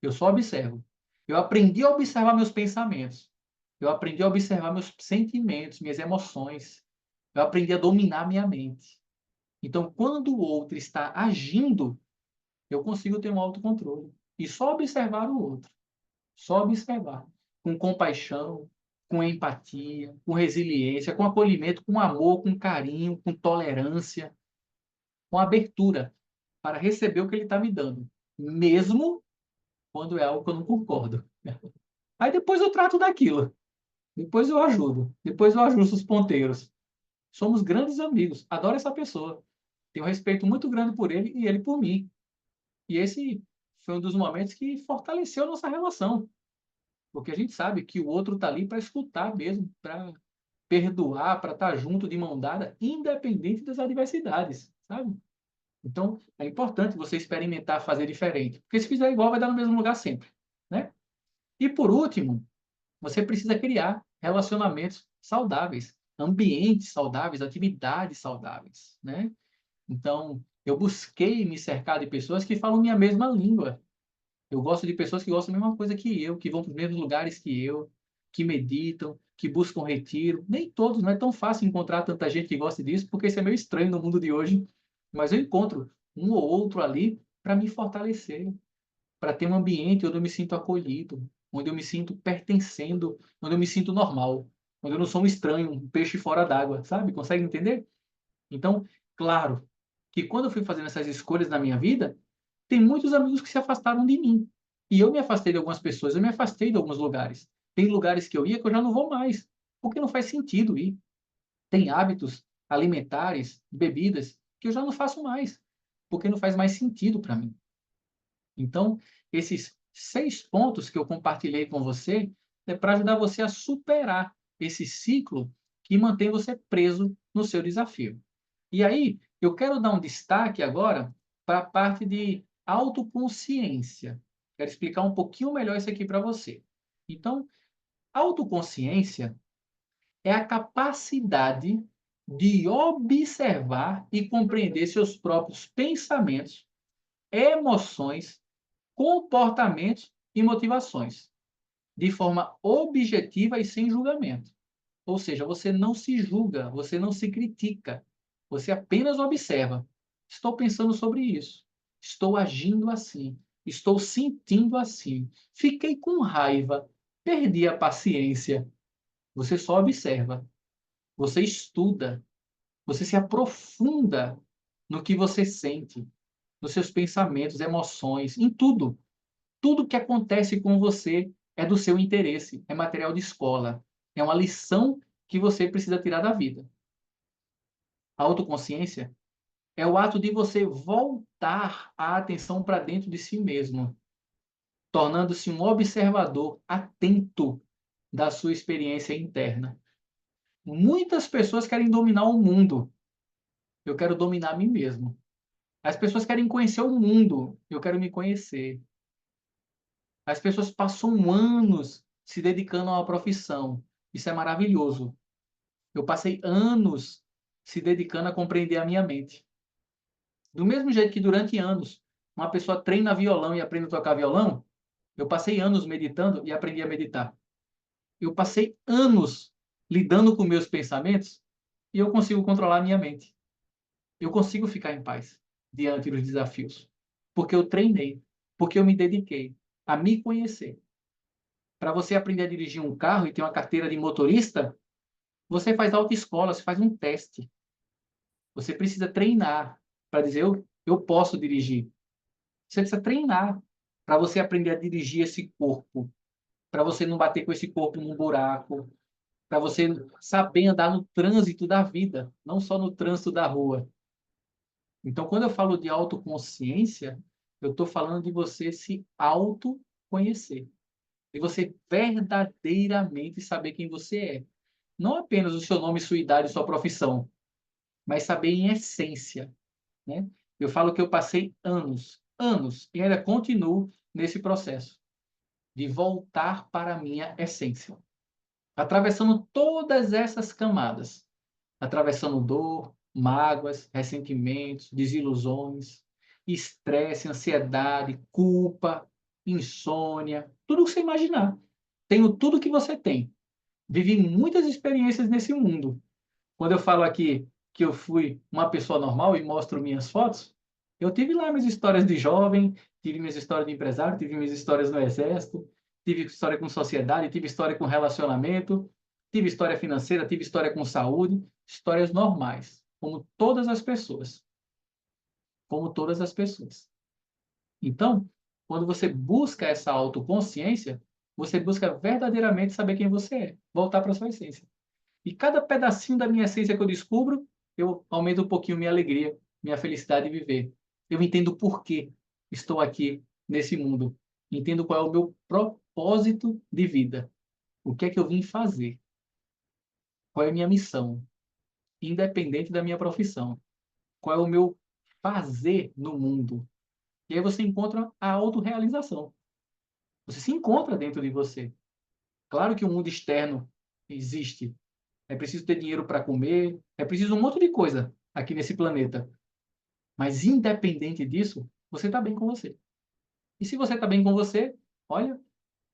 Eu só observo. Eu aprendi a observar meus pensamentos. Eu aprendi a observar meus sentimentos, minhas emoções. Eu aprendi a dominar minha mente. Então, quando o outro está agindo, eu consigo ter um autocontrole. E só observar o outro. Só observar. Com compaixão, com empatia, com resiliência, com acolhimento, com amor, com carinho, com tolerância, com abertura para receber o que ele está me dando. Mesmo quando é algo que eu não concordo. Aí depois eu trato daquilo. Depois eu ajudo. Depois eu ajusto os ponteiros. Somos grandes amigos. Adoro essa pessoa. Tenho um respeito muito grande por ele e ele por mim. E esse foi um dos momentos que fortaleceu a nossa relação. Porque a gente sabe que o outro está ali para escutar mesmo, para perdoar, para estar junto de mão dada, independente das adversidades, sabe? Então, é importante você experimentar fazer diferente, porque se fizer igual, vai dar no mesmo lugar sempre, né? E por último, você precisa criar relacionamentos saudáveis, ambientes saudáveis, atividades saudáveis, né? Então, eu busquei me cercar de pessoas que falam minha mesma língua. Eu gosto de pessoas que gostam da mesma coisa que eu, que vão para os mesmos lugares que eu, que meditam, que buscam retiro. Nem todos, não é tão fácil encontrar tanta gente que gosta disso, porque isso é meio estranho no mundo de hoje. Mas eu encontro um ou outro ali para me fortalecer, para ter um ambiente onde eu me sinto acolhido, onde eu me sinto pertencendo, onde eu me sinto normal, onde eu não sou um estranho, um peixe fora d'água, sabe? Consegue entender? Então, claro que quando eu fui fazendo essas escolhas na minha vida, tem muitos amigos que se afastaram de mim. E eu me afastei de algumas pessoas, eu me afastei de alguns lugares. Tem lugares que eu ia que eu já não vou mais, porque não faz sentido ir. Tem hábitos alimentares, bebidas, que eu já não faço mais, porque não faz mais sentido para mim. Então, esses 6 pontos que eu compartilhei com você é para ajudar você a superar esse ciclo que mantém você preso no seu desafio. E aí, eu quero dar um destaque agora para a parte de autoconsciência. Quero explicar um pouquinho melhor isso aqui para você. Então, autoconsciência é a capacidade de observar e compreender seus próprios pensamentos, emoções, comportamentos e motivações, de forma objetiva e sem julgamento. Ou seja, você não se julga, você não se critica, você apenas observa. Estou pensando sobre isso, estou agindo assim, estou sentindo assim, fiquei com raiva, perdi a paciência. Você só observa, você estuda, você se aprofunda no que você sente, nos seus pensamentos, emoções, em tudo. Tudo que acontece com você é do seu interesse, é material de escola, é uma lição que você precisa tirar da vida. A autoconsciência é o ato de você voltar a atenção para dentro de si mesmo, tornando-se um observador atento da sua experiência interna. Muitas pessoas querem dominar o mundo. Eu quero dominar a mim mesmo. As pessoas querem conhecer o mundo. Eu quero me conhecer. As pessoas passam anos se dedicando a uma profissão. Isso é maravilhoso. Eu passei anos se dedicando a compreender a minha mente. Do mesmo jeito que durante anos uma pessoa treina violão e aprende a tocar violão, eu passei anos meditando e aprendi a meditar. Eu passei anos lidando com meus pensamentos e eu consigo controlar a minha mente. Eu consigo ficar em paz diante dos desafios, porque eu treinei, porque eu me dediquei a me conhecer. Para você aprender a dirigir um carro e ter uma carteira de motorista, você faz autoescola, você faz um teste. Você precisa treinar para dizer eu posso dirigir. Você precisa treinar para você aprender a dirigir esse corpo, para você não bater com esse corpo num buraco, para você saber andar no trânsito da vida, não só no trânsito da rua. Então, quando eu falo de autoconsciência, eu estou falando de você se autoconhecer, de você verdadeiramente saber quem você é. Não apenas o seu nome, sua idade, sua profissão, mas saber em essência, né? Eu falo que eu passei anos, e ainda continuo nesse processo de voltar para a minha essência, atravessando todas essas camadas, atravessando dor, mágoas, ressentimentos, desilusões, estresse, ansiedade, culpa, insônia, tudo o que você imaginar. Tenho tudo que você tem. Vivi muitas experiências nesse mundo. Quando eu falo aqui que eu fui uma pessoa normal e mostro minhas fotos, eu tive lá minhas histórias de jovem, tive minhas histórias de empresário, tive minhas histórias no exército, tive história com sociedade, tive história com relacionamento, tive história financeira, tive história com saúde, histórias normais, como todas as pessoas, como todas as pessoas. Então, quando você busca essa autoconsciência, você busca verdadeiramente saber quem você é, voltar para a sua essência. E cada pedacinho da minha essência que eu descubro, eu aumento um pouquinho minha alegria, minha felicidade de viver. Eu entendo por que estou aqui nesse mundo. Entendo qual é o meu propósito de vida. O que é que eu vim fazer? Qual é a minha missão? Independente da minha profissão. Qual é o meu fazer no mundo. E aí você encontra a autorrealização. Você se encontra dentro de você. Claro que o mundo externo existe. É preciso ter dinheiro para comer, é preciso um monte de coisa aqui nesse planeta. Mas independente disso, você está bem com você. E se você está bem com você, olha,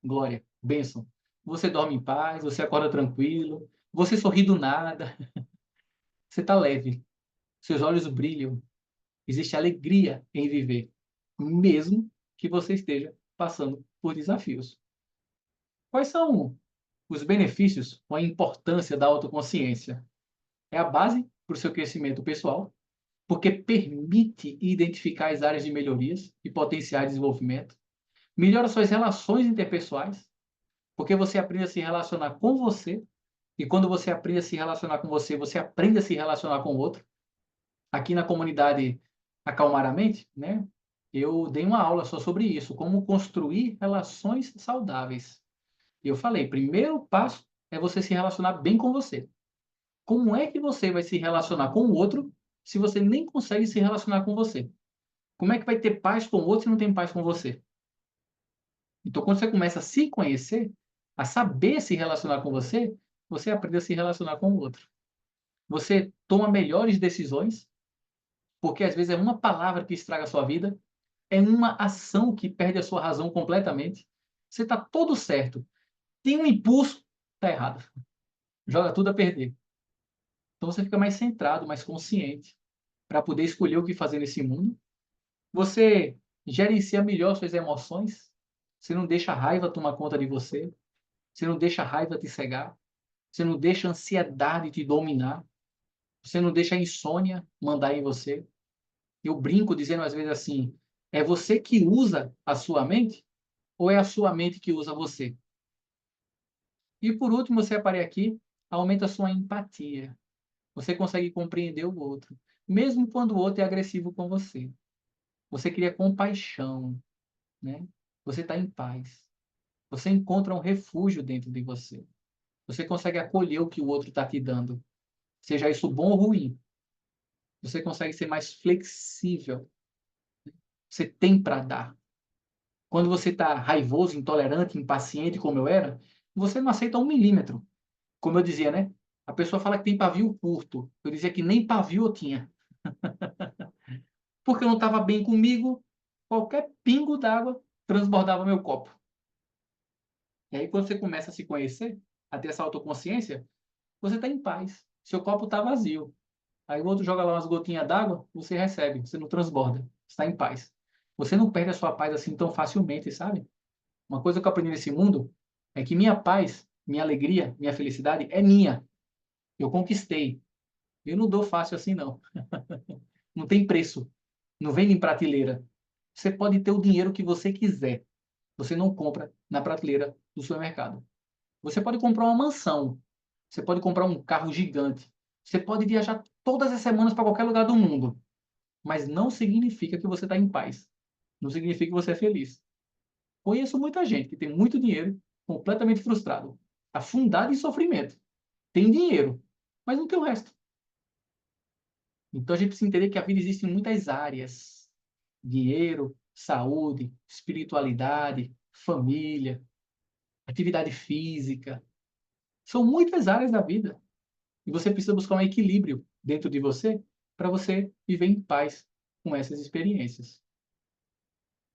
glória, bênção. Você dorme em paz, você acorda tranquilo, você sorri do nada, você está leve, seus olhos brilham, existe alegria em viver, mesmo que você esteja passando por desafios. Quais são os benefícios ou a importância da autoconsciência? É a base para o seu crescimento pessoal, porque permite identificar as áreas de melhorias e potenciais de desenvolvimento, melhora suas relações interpessoais, porque você aprende a se relacionar com você, e quando você aprende a se relacionar com você, você aprende a se relacionar com o outro. Aqui na comunidade Acalmar a Mente, né, eu dei uma aula só sobre isso, como construir relações saudáveis. E eu falei, primeiro passo é você se relacionar bem com você. Como é que você vai se relacionar com o outro se você nem consegue se relacionar com você? Como é que vai ter paz com o outro se não tem paz com você? Então, quando você começa a se conhecer, a saber se relacionar com você, você aprende a se relacionar com o outro. Você toma melhores decisões, porque às vezes é uma palavra que estraga a sua vida, é uma ação que perde a sua razão completamente. Você está todo certo. Tem um impulso, está errado. Joga tudo a perder. Então você fica mais centrado, mais consciente, para poder escolher o que fazer nesse mundo. Você gerencia melhor suas emoções. Você não deixa a raiva tomar conta de você. Você não deixa a raiva te cegar. Você não deixa a ansiedade te dominar. Você não deixa a insônia mandar em você. Eu brinco dizendo às vezes assim: é você que usa a sua mente ou é a sua mente que usa você? E por último, você aparece aqui, aumenta a sua empatia. Você consegue compreender o outro, mesmo quando o outro é agressivo com você. Você cria compaixão, né? Você está em paz. Você encontra um refúgio dentro de você. Você consegue acolher o que o outro está te dando, seja isso bom ou ruim. Você consegue ser mais flexível. Você tem para dar. Quando você está raivoso, intolerante, impaciente, como eu era, você não aceita 1 milímetro. Como eu dizia, né? A pessoa fala que tem pavio curto. Eu dizia que nem pavio eu tinha. Porque eu não estava bem comigo, qualquer pingo d'água transbordava meu copo. E aí, quando você começa a se conhecer, a ter essa autoconsciência, você está em paz. Seu copo está vazio. Aí o outro joga lá umas gotinhas d'água, você recebe, você não transborda, está em paz. Você não perde a sua paz assim tão facilmente, sabe? Uma coisa que eu aprendi nesse mundo é que minha paz, minha alegria, minha felicidade é minha. Eu conquistei. Eu não dou fácil assim, não. Não tem preço. Não vende em prateleira. Você pode ter o dinheiro que você quiser. Você não compra na prateleira do supermercado. Você pode comprar uma mansão. Você pode comprar um carro gigante. Você pode viajar todas as semanas para qualquer lugar do mundo. Mas não significa que você está em paz. Não significa que você é feliz. Conheço muita gente que tem muito dinheiro, completamente frustrado, afundado em sofrimento. Tem dinheiro, mas não tem o resto. Então a gente precisa entender que a vida existe em muitas áreas: dinheiro, saúde, espiritualidade, família, atividade física. São muitas áreas da vida. E você precisa buscar um equilíbrio dentro de você para você viver em paz com essas experiências.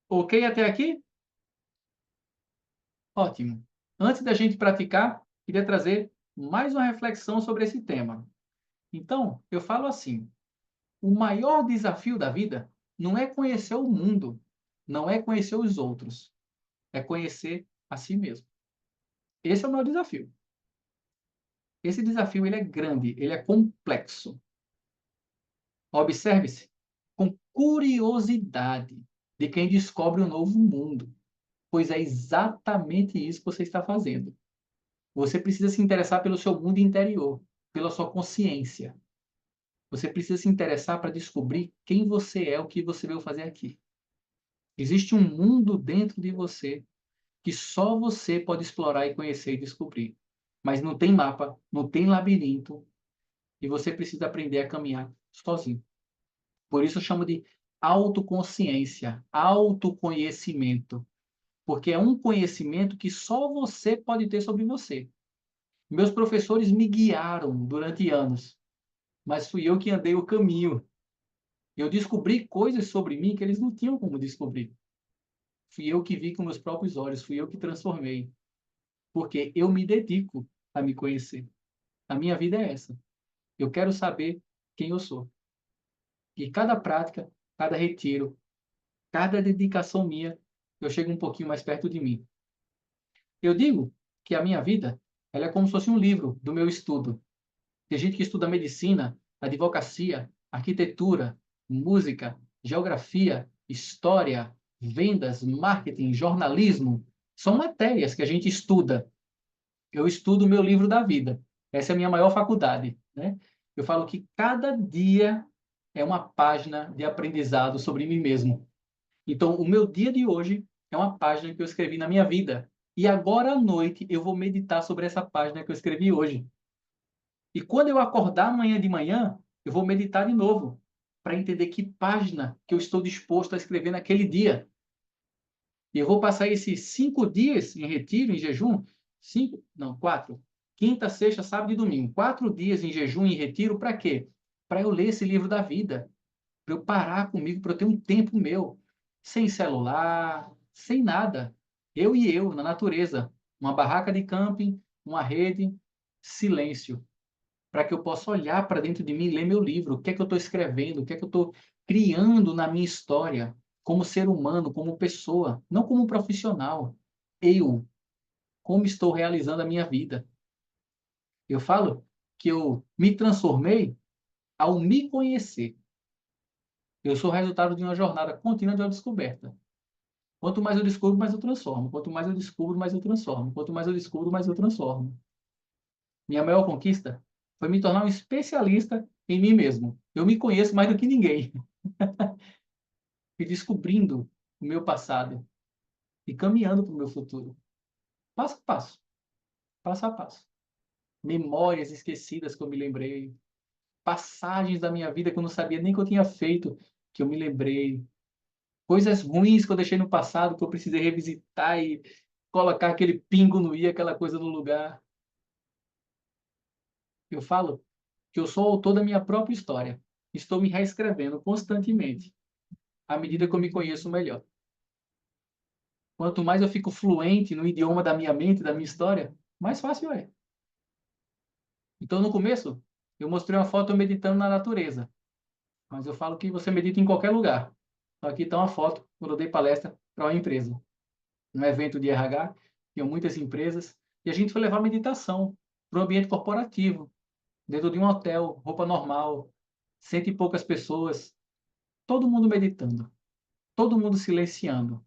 Ok até aqui? Ótimo. Antes da gente praticar, queria trazer mais uma reflexão sobre esse tema. Então, eu falo assim: o maior desafio da vida não é conhecer o mundo, não é conhecer os outros, é conhecer a si mesmo. Esse é o maior desafio. Esse desafio ele é grande, ele é complexo. Observe-se com curiosidade de quem descobre um novo mundo, pois é exatamente isso que você está fazendo. Você precisa se interessar pelo seu mundo interior, pela sua consciência. Você precisa se interessar para descobrir quem você é, o que você veio fazer aqui. Existe um mundo dentro de você que só você pode explorar e conhecer e descobrir. Mas não tem mapa, não tem labirinto, e você precisa aprender a caminhar sozinho. Por isso eu chamo de autoconsciência, autoconhecimento, porque é um conhecimento que só você pode ter sobre você. Meus professores me guiaram durante anos, mas fui eu que andei o caminho. Eu descobri coisas sobre mim que eles não tinham como descobrir. Fui eu que vi com meus próprios olhos, fui eu que transformei, porque eu me dedico a me conhecer. A minha vida é essa. Eu quero saber quem eu sou. E cada prática, cada retiro, cada dedicação minha, eu chego um pouquinho mais perto de mim. Eu digo que a minha vida, ela é como se fosse um livro do meu estudo. Tem gente que estuda medicina, advocacia, arquitetura, música, geografia, história, vendas, marketing, jornalismo. São matérias que a gente estuda. Eu estudo o meu livro da vida. Essa é a minha maior faculdade, né? Eu falo que cada dia é uma página de aprendizado sobre mim mesmo. Então, o meu dia de hoje é uma página que eu escrevi na minha vida. E agora à noite eu vou meditar sobre essa página que eu escrevi hoje. E quando eu acordar amanhã de manhã, eu vou meditar de novo, para entender que página que eu estou disposto a escrever naquele dia. E eu vou passar esses 5 dias em retiro, em jejum, 5, não, 4, quinta, sexta, sábado e domingo. 4 dias em jejum e retiro, para quê? Para eu ler esse livro da vida, para eu parar comigo, para eu ter um tempo meu, sem celular, sem nada. Eu e eu, na natureza. Uma barraca de camping, uma rede, silêncio, para que eu possa olhar para dentro de mim e ler meu livro. O que é que eu estou escrevendo? O que é que eu estou criando na minha história? Como ser humano, como pessoa, não como profissional. Eu, como estou realizando a minha vida. Eu falo que eu me transformei ao me conhecer. Eu sou resultado de uma jornada contínua de descoberta. Quanto mais eu descubro, mais eu transformo. Quanto mais eu descubro, mais eu transformo. Quanto mais eu descubro, mais eu transformo. Minha maior conquista foi me tornar um especialista em mim mesmo. Eu me conheço mais do que ninguém. E descobrindo o meu passado e caminhando para o meu futuro. Passo a passo, passo a passo. Memórias esquecidas que eu me lembrei. Passagens da minha vida que eu não sabia nem que eu tinha feito, que eu me lembrei. Coisas ruins que eu deixei no passado, que eu precisei revisitar e colocar aquele pingo no i, aquela coisa no lugar. Eu falo que eu sou autor da minha própria história. Estou me reescrevendo constantemente, à medida que eu me conheço melhor. Quanto mais eu fico fluente no idioma da minha mente, da minha história, mais fácil é. Então, no começo, eu mostrei uma foto meditando na natureza, mas eu falo que você medita em qualquer lugar. Então, aqui está uma foto quando eu dei palestra para uma empresa. Um evento de RH, tinham muitas empresas, e a gente foi levar meditação para um ambiente corporativo, dentro de um hotel, roupa normal, cento e poucas pessoas, todo mundo meditando, todo mundo silenciando,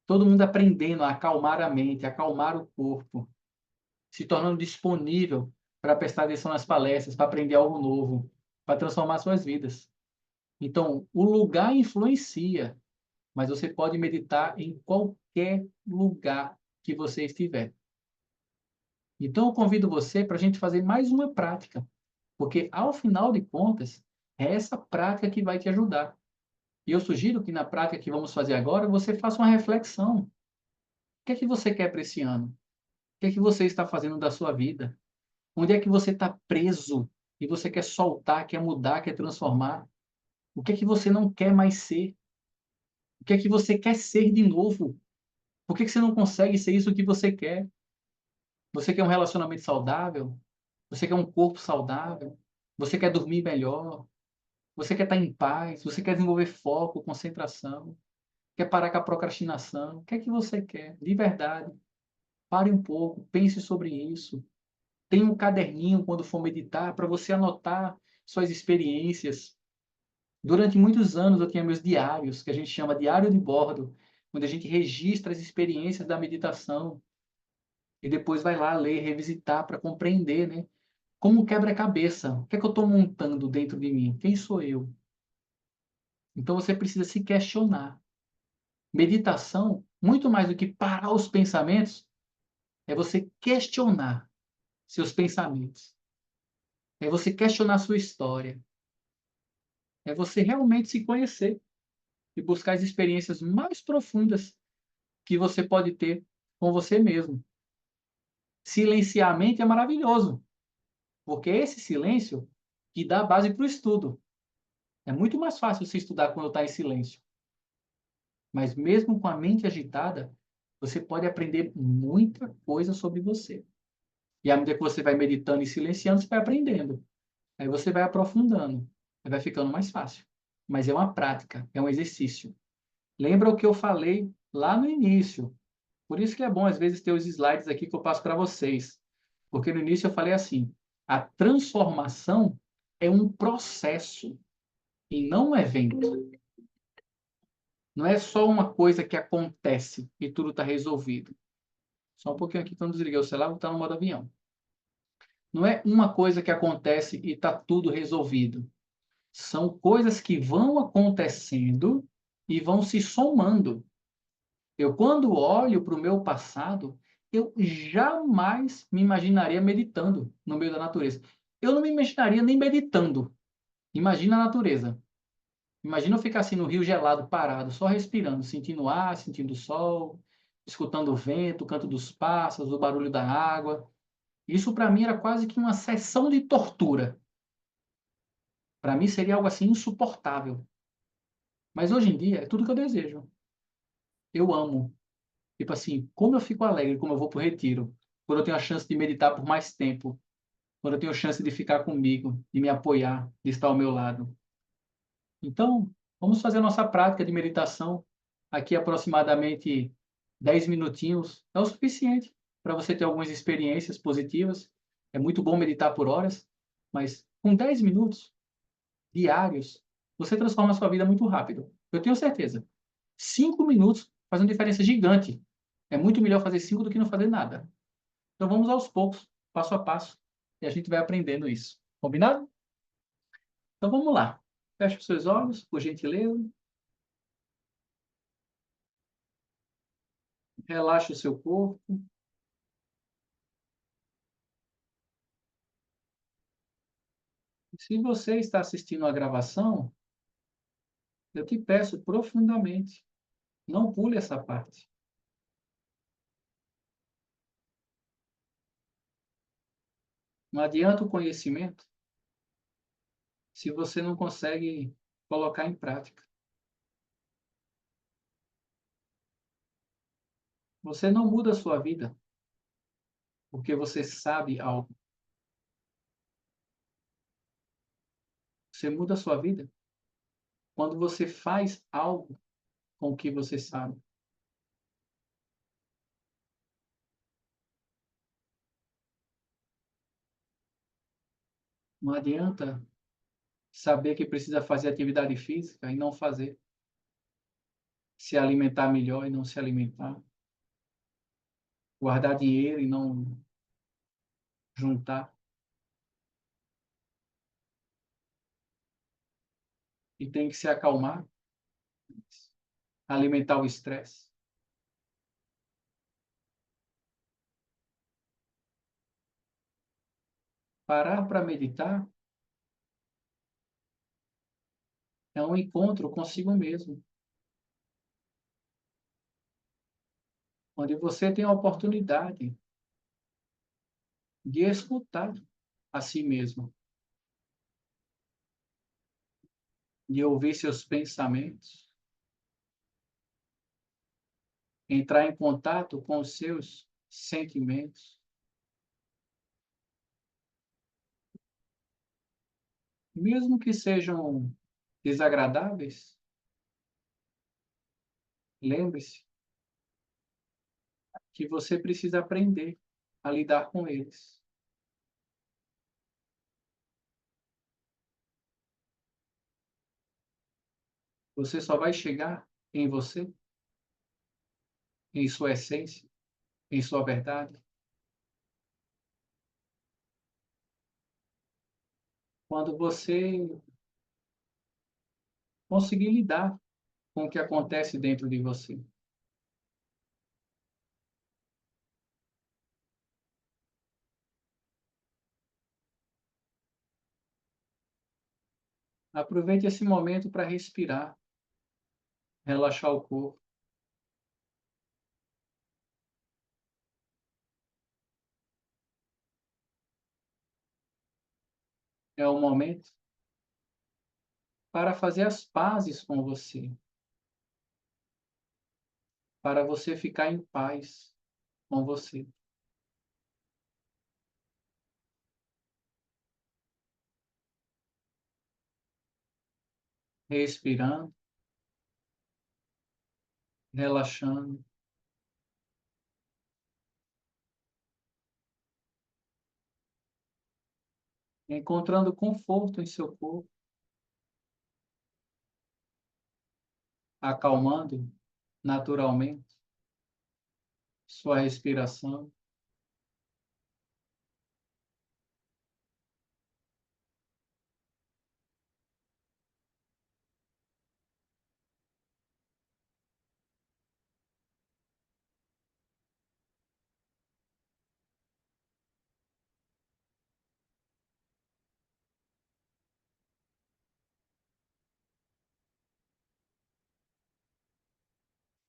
todo mundo aprendendo a acalmar a mente, acalmar o corpo, se tornando disponível para prestar atenção nas palestras, para aprender algo novo, para transformar suas vidas. Então, o lugar influencia, mas você pode meditar em qualquer lugar que você estiver. Então, eu convido você para a gente fazer mais uma prática, porque, ao final de contas, é essa prática que vai te ajudar. E eu sugiro que, na prática que vamos fazer agora, você faça uma reflexão. O que é que você quer para esse ano? O que é que você está fazendo da sua vida? Onde é que você está preso e você quer soltar, quer mudar, quer transformar? O que é que você não quer mais ser? O que é que você quer ser de novo? Por que que você não consegue ser isso que você quer? Você quer um relacionamento saudável? Você quer um corpo saudável? Você quer dormir melhor? Você quer estar em paz? Você quer desenvolver foco, concentração? Quer parar com a procrastinação? O que é que você quer? De verdade. Pare um pouco, pense sobre isso. Tenha um caderninho quando for meditar para você anotar suas experiências. Durante muitos anos eu tinha meus diários, que a gente chama diário de bordo, onde a gente registra as experiências da meditação e depois vai lá ler, revisitar para compreender, né? Como um quebra-cabeça. O que é que eu estou montando dentro de mim? Quem sou eu? Então você precisa se questionar. Meditação, muito mais do que parar os pensamentos, é você questionar seus pensamentos. É você questionar sua história. É você realmente se conhecer e buscar as experiências mais profundas que você pode ter com você mesmo. Silenciar a mente é maravilhoso, porque é esse silêncio que dá base para o estudo. É muito mais fácil você estudar quando está em silêncio. Mas mesmo com a mente agitada, você pode aprender muita coisa sobre você. E à medida que você vai meditando e silenciando, você vai aprendendo. Aí você vai aprofundando. Aí vai ficando mais fácil. Mas é uma prática, é um exercício. Lembra o que eu falei lá no início. Por isso que é bom, às vezes, ter os slides aqui que eu passo para vocês. Porque no início eu falei assim: a transformação é um processo e não um evento. Não é só uma coisa que acontece e tudo está resolvido. Só um pouquinho aqui que eu não desliguei o celular, vou estar no modo avião. Não é uma coisa que acontece e está tudo resolvido. São coisas que vão acontecendo e vão se somando. Eu, quando olho para o meu passado, eu jamais me imaginaria meditando no meio da natureza. Eu não me imaginaria nem meditando. Imagina a natureza. Imagina eu ficar assim no rio gelado, parado, só respirando, sentindo o ar, sentindo o sol, escutando o vento, o canto dos pássaros, o barulho da água. Isso para mim era quase que uma sessão de tortura. Para mim seria algo assim insuportável. Mas hoje em dia é tudo que eu desejo. Eu amo. Tipo assim, como eu fico alegre como eu vou para o retiro, quando eu tenho a chance de meditar por mais tempo, quando eu tenho a chance de ficar comigo, de me apoiar, de estar ao meu lado. Então, vamos fazer a nossa prática de meditação aqui aproximadamente 10 minutinhos. É o suficiente para você ter algumas experiências positivas. É muito bom meditar por horas, mas com 10 minutos diários, você transforma a sua vida muito rápido. Eu tenho certeza. 5 minutos faz uma diferença gigante. É muito melhor fazer 5 do que não fazer nada. Então vamos aos poucos, passo a passo, e a gente vai aprendendo isso. Combinado? Então vamos lá. Feche os seus olhos, por gentileza. Relaxe o seu corpo. Se você está assistindo a gravação, eu te peço profundamente, não pule essa parte. Não adianta o conhecimento se você não consegue colocar em prática. Você não muda a sua vida porque você sabe algo. Você muda a sua vida quando você faz algo com o que você sabe. Não adianta saber que precisa fazer atividade física e não fazer. Se alimentar melhor e não se alimentar. Guardar dinheiro e não juntar. E tem que se acalmar, alimentar o estresse. Parar para meditar é um encontro consigo mesmo, onde você tem a oportunidade de escutar a si mesmo, de ouvir seus pensamentos, entrar em contato com os seus sentimentos, mesmo que sejam desagradáveis. Lembre-se que você precisa aprender a lidar com eles. Você só vai chegar em você, em sua essência, em sua verdade, quando você conseguir lidar com o que acontece dentro de você. Aproveite esse momento para respirar, relaxar o corpo. É o momento para fazer as pazes com você, para você ficar em paz com você. Respirando, relaxando, encontrando conforto em seu corpo, acalmando naturalmente sua respiração.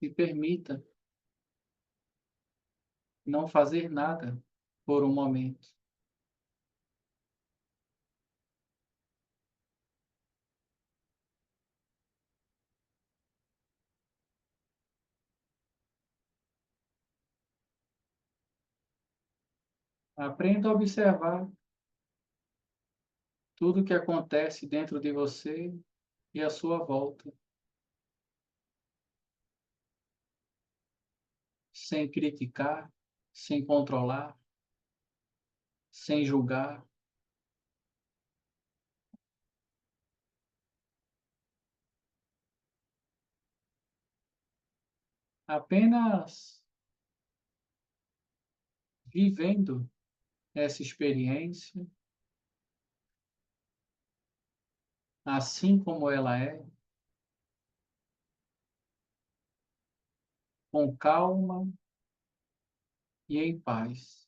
E permita não fazer nada por um momento. Aprenda a observar tudo o que acontece dentro de você e à sua volta, sem criticar, sem controlar, sem julgar. Apenas vivendo essa experiência assim como ela é, com calma e em paz.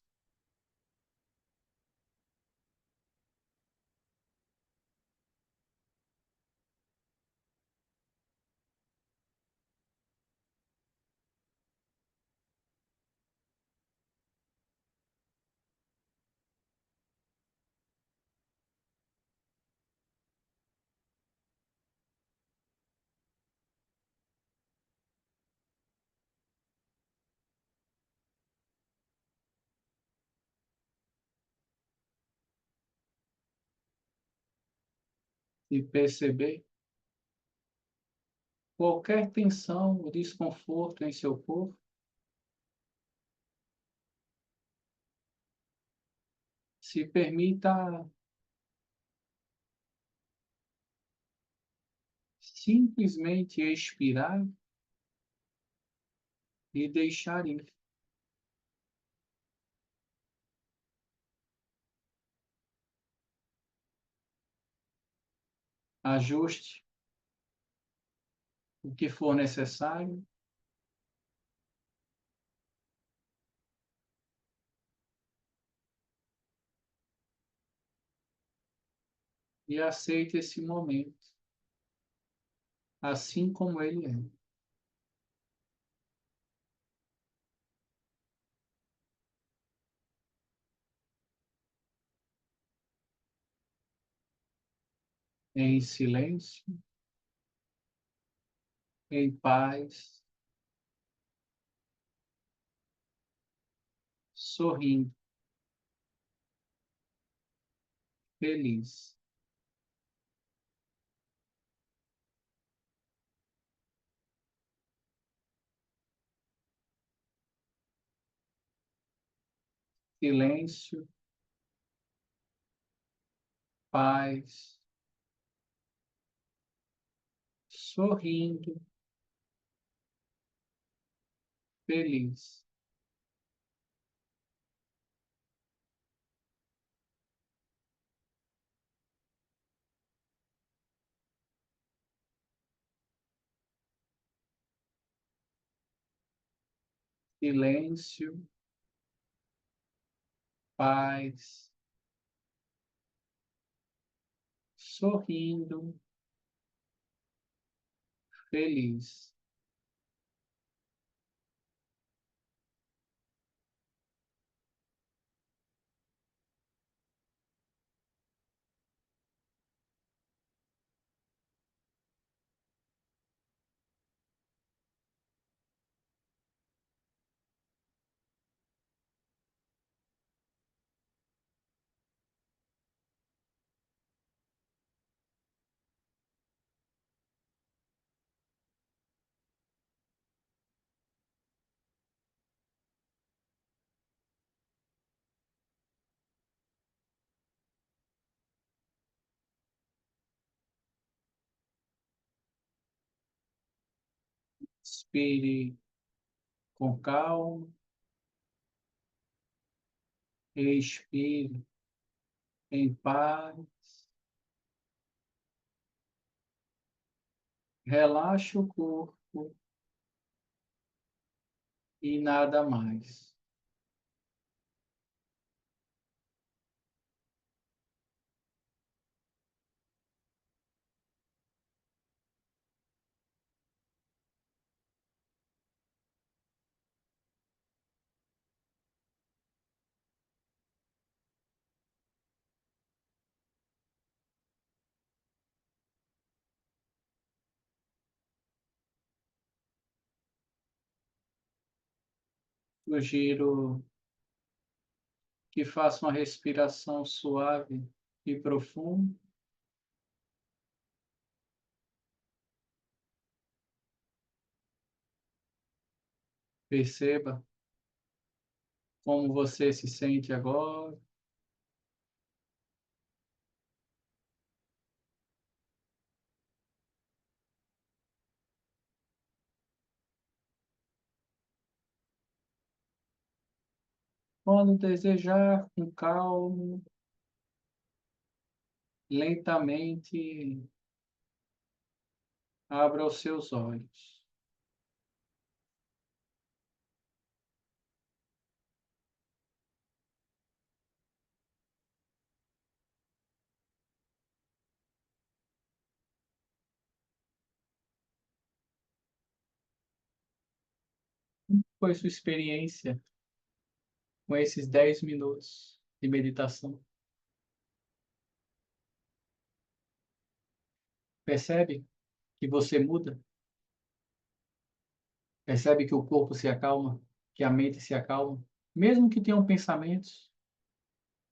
E perceber qualquer tensão ou desconforto em seu corpo, se permita simplesmente expirar e deixar ir. Ajuste o que for necessário e aceite esse momento, assim como ele é, em silêncio, em paz, sorrindo, feliz. Silêncio, paz, sorrindo, feliz. Silêncio, paz, sorrindo, feliz. Inspire com calma, expire em paz. Relaxe o corpo e nada mais. Sugiro que faça uma respiração suave e profunda. Perceba como você se sente agora. Quando desejar, com calma, lentamente, abra os seus olhos. Foi sua experiência com esses 10 minutos de meditação? Percebe que você muda? Percebe que o corpo se acalma? Que a mente se acalma? Mesmo que tenham pensamentos,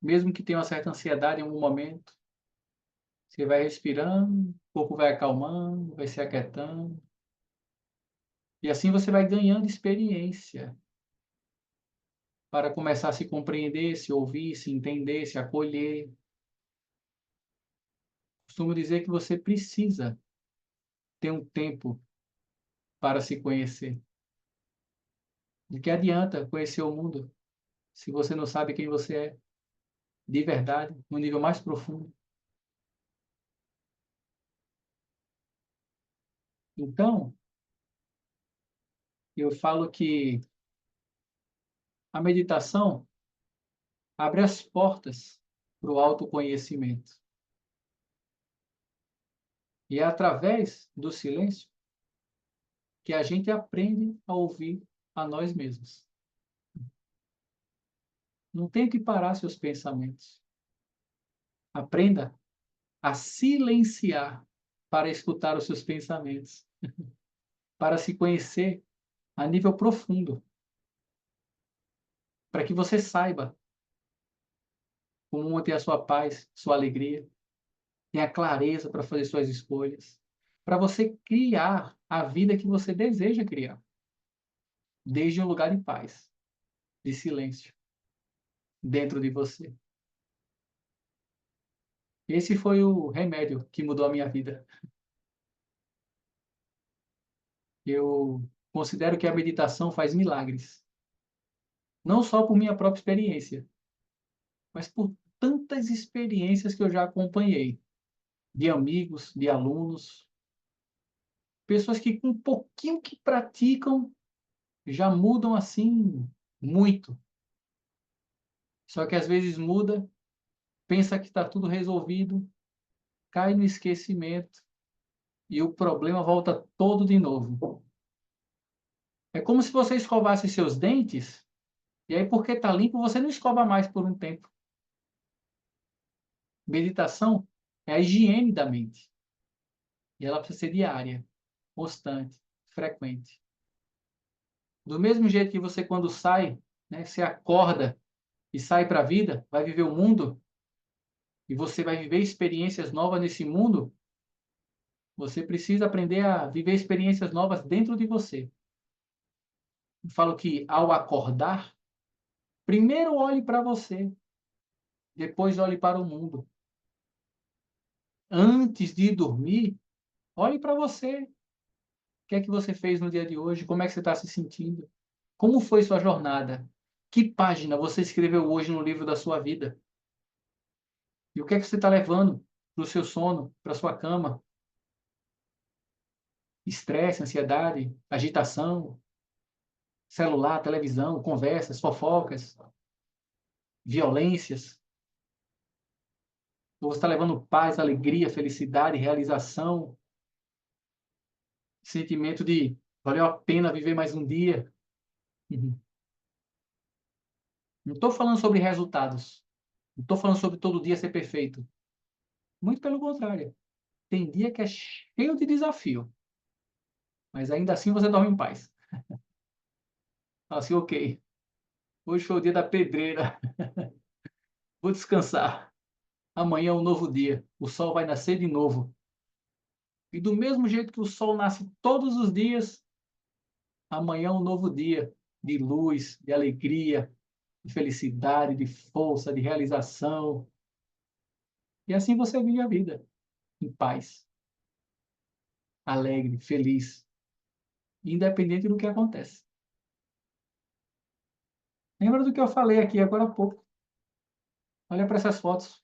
mesmo que tenha uma certa ansiedade em algum momento, você vai respirando, o corpo vai acalmando, vai se aquietando. E assim você vai ganhando experiência para começar a se compreender, se ouvir, se entender, se acolher. Costumo dizer que você precisa ter um tempo para se conhecer. De que adianta conhecer o mundo se você não sabe quem você é de verdade, no nível mais profundo? Então, eu falo que a meditação abre as portas para o autoconhecimento. E é através do silêncio que a gente aprende a ouvir a nós mesmos. Não tente parar seus pensamentos. Aprenda a silenciar para escutar os seus pensamentos, para se conhecer a nível profundo, para que você saiba como manter a sua paz, sua alegria, tenha clareza para fazer suas escolhas, para você criar a vida que você deseja criar, desde um lugar de paz, de silêncio, dentro de você. Esse foi o remédio que mudou a minha vida. Eu considero que a meditação faz milagres, não só por minha própria experiência, mas por tantas experiências que eu já acompanhei, de amigos, de alunos, pessoas que com um pouquinho que praticam já mudam assim muito. Só que às vezes muda, pensa que está tudo resolvido, cai no esquecimento e o problema volta todo de novo. É como se você escovasse seus dentes, e aí, porque está limpo, você não escova mais por um tempo. Meditação é a higiene da mente. E ela precisa ser diária, constante, frequente. Do mesmo jeito que você, quando sai, né, você acorda e sai para a vida, vai viver o mundo, e você vai viver experiências novas nesse mundo, você precisa aprender a viver experiências novas dentro de você. Eu falo que, ao acordar, primeiro olhe para você, depois olhe para o mundo. Antes de dormir, olhe para você. O que é que você fez no dia de hoje? Como é que você está se sentindo? Como foi sua jornada? Que página você escreveu hoje no livro da sua vida? E o que é que você está levando para o seu sono, para a sua cama? Estresse, ansiedade, agitação, celular, televisão, conversas, fofocas, violências? Ou você está levando paz, alegria, felicidade, realização, sentimento de valeu a pena viver mais um dia? Uhum. Não estou falando sobre resultados. Não estou falando sobre todo dia ser perfeito. Muito pelo contrário. Tem dia que é cheio de desafio, mas ainda assim você dorme em paz. Fala assim, ok, hoje foi o dia da pedreira, vou descansar. Amanhã é um novo dia, o sol vai nascer de novo. E do mesmo jeito que o sol nasce todos os dias, amanhã é um novo dia de luz, de alegria, de felicidade, de força, de realização. E assim você vive a vida, em paz, alegre, feliz, independente do que acontece. Lembra do que eu falei aqui agora há pouco? Olha para essas fotos.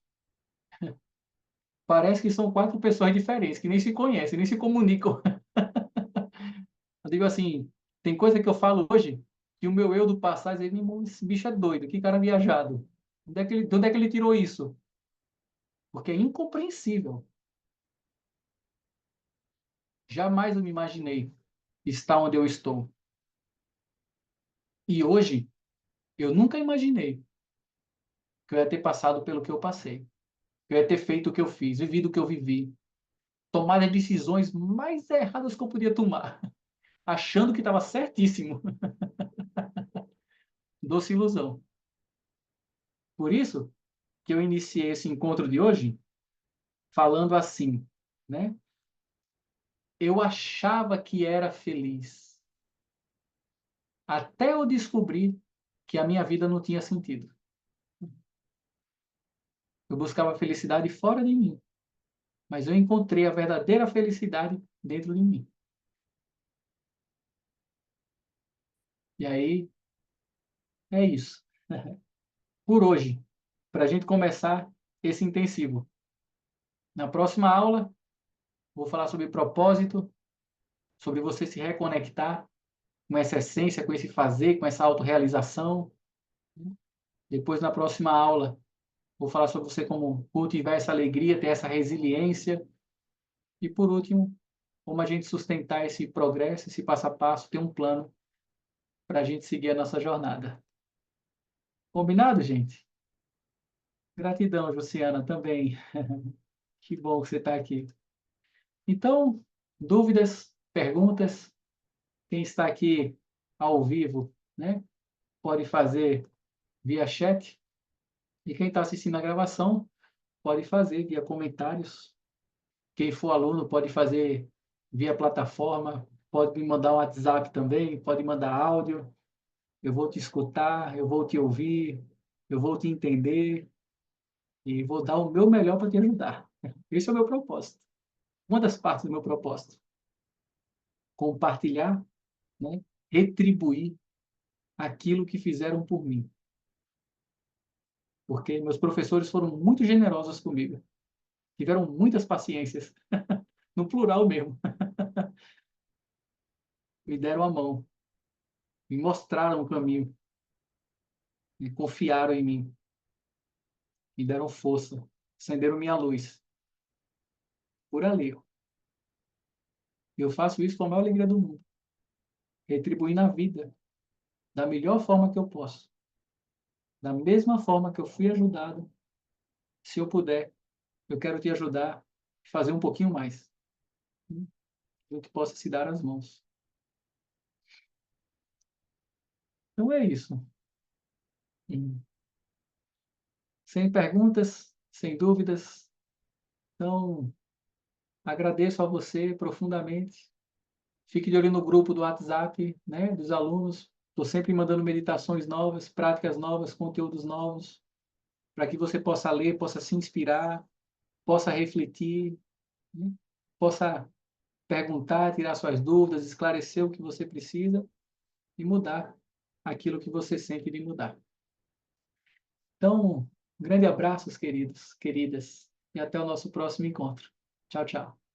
Parece que são quatro pessoas diferentes, que nem se conhecem, nem se comunicam. Eu digo assim, tem coisa que eu falo hoje que o meu eu do passado diz, "Meu, esse bicho é doido, que cara viajado. De onde é que ele tirou isso?" Porque é incompreensível. Jamais eu me imaginei estar onde eu estou. E hoje, eu nunca imaginei que eu ia ter passado pelo que eu passei. Que eu ia ter feito o que eu fiz, vivido o que eu vivi. Tomado as decisões mais erradas que eu podia tomar. Achando que estava certíssimo. Doce ilusão. Por isso que eu iniciei esse encontro de hoje falando assim, né? Eu achava que era feliz, até eu descobrir que a minha vida não tinha sentido. Eu buscava felicidade fora de mim, mas eu encontrei a verdadeira felicidade dentro de mim. E aí, é isso. Por hoje, para a gente começar esse intensivo. Na próxima aula, vou falar sobre propósito, sobre você se reconectar com essa essência, com esse fazer, com essa autorrealização. Depois, na próxima aula, vou falar sobre você como cultivar essa alegria, ter essa resiliência. E, por último, como a gente sustentar esse progresso, esse passo a passo, ter um plano para a gente seguir a nossa jornada. Combinado, gente? Gratidão, Luciana, também. Que bom que você está aqui. Então, dúvidas, perguntas, quem está aqui ao vivo, né, pode fazer via chat. E quem está assistindo a gravação pode fazer via comentários. Quem for aluno pode fazer via plataforma, pode me mandar um WhatsApp também, pode mandar áudio. Eu vou te escutar, eu vou te ouvir, eu vou te entender e vou dar o meu melhor para te ajudar. Esse é o meu propósito. Uma das partes do meu propósito. Compartilhar, né? Retribuir aquilo que fizeram por mim. Porque meus professores foram muito generosos comigo. Tiveram muitas paciências, no plural mesmo. Me deram a mão, me mostraram o caminho, me confiaram em mim, me deram força, acenderam minha luz. Por ali. Eu faço isso com a maior alegria do mundo, retribuindo a vida da melhor forma que eu posso, da mesma forma que eu fui ajudado. Se eu puder, eu quero te ajudar a fazer um pouquinho mais, do que possa se dar às mãos. Então é isso. Hum. Sem perguntas, sem dúvidas. Então, agradeço a você profundamente. Fique de olho no grupo do WhatsApp, né, dos alunos. Estou sempre mandando meditações novas, práticas novas, conteúdos novos, para que você possa ler, possa se inspirar, possa refletir, né, possa perguntar, tirar suas dúvidas, esclarecer o que você precisa e mudar aquilo que você sente de mudar. Então, um grande abraços, queridos, queridas, e até o nosso próximo encontro. Tchau, tchau.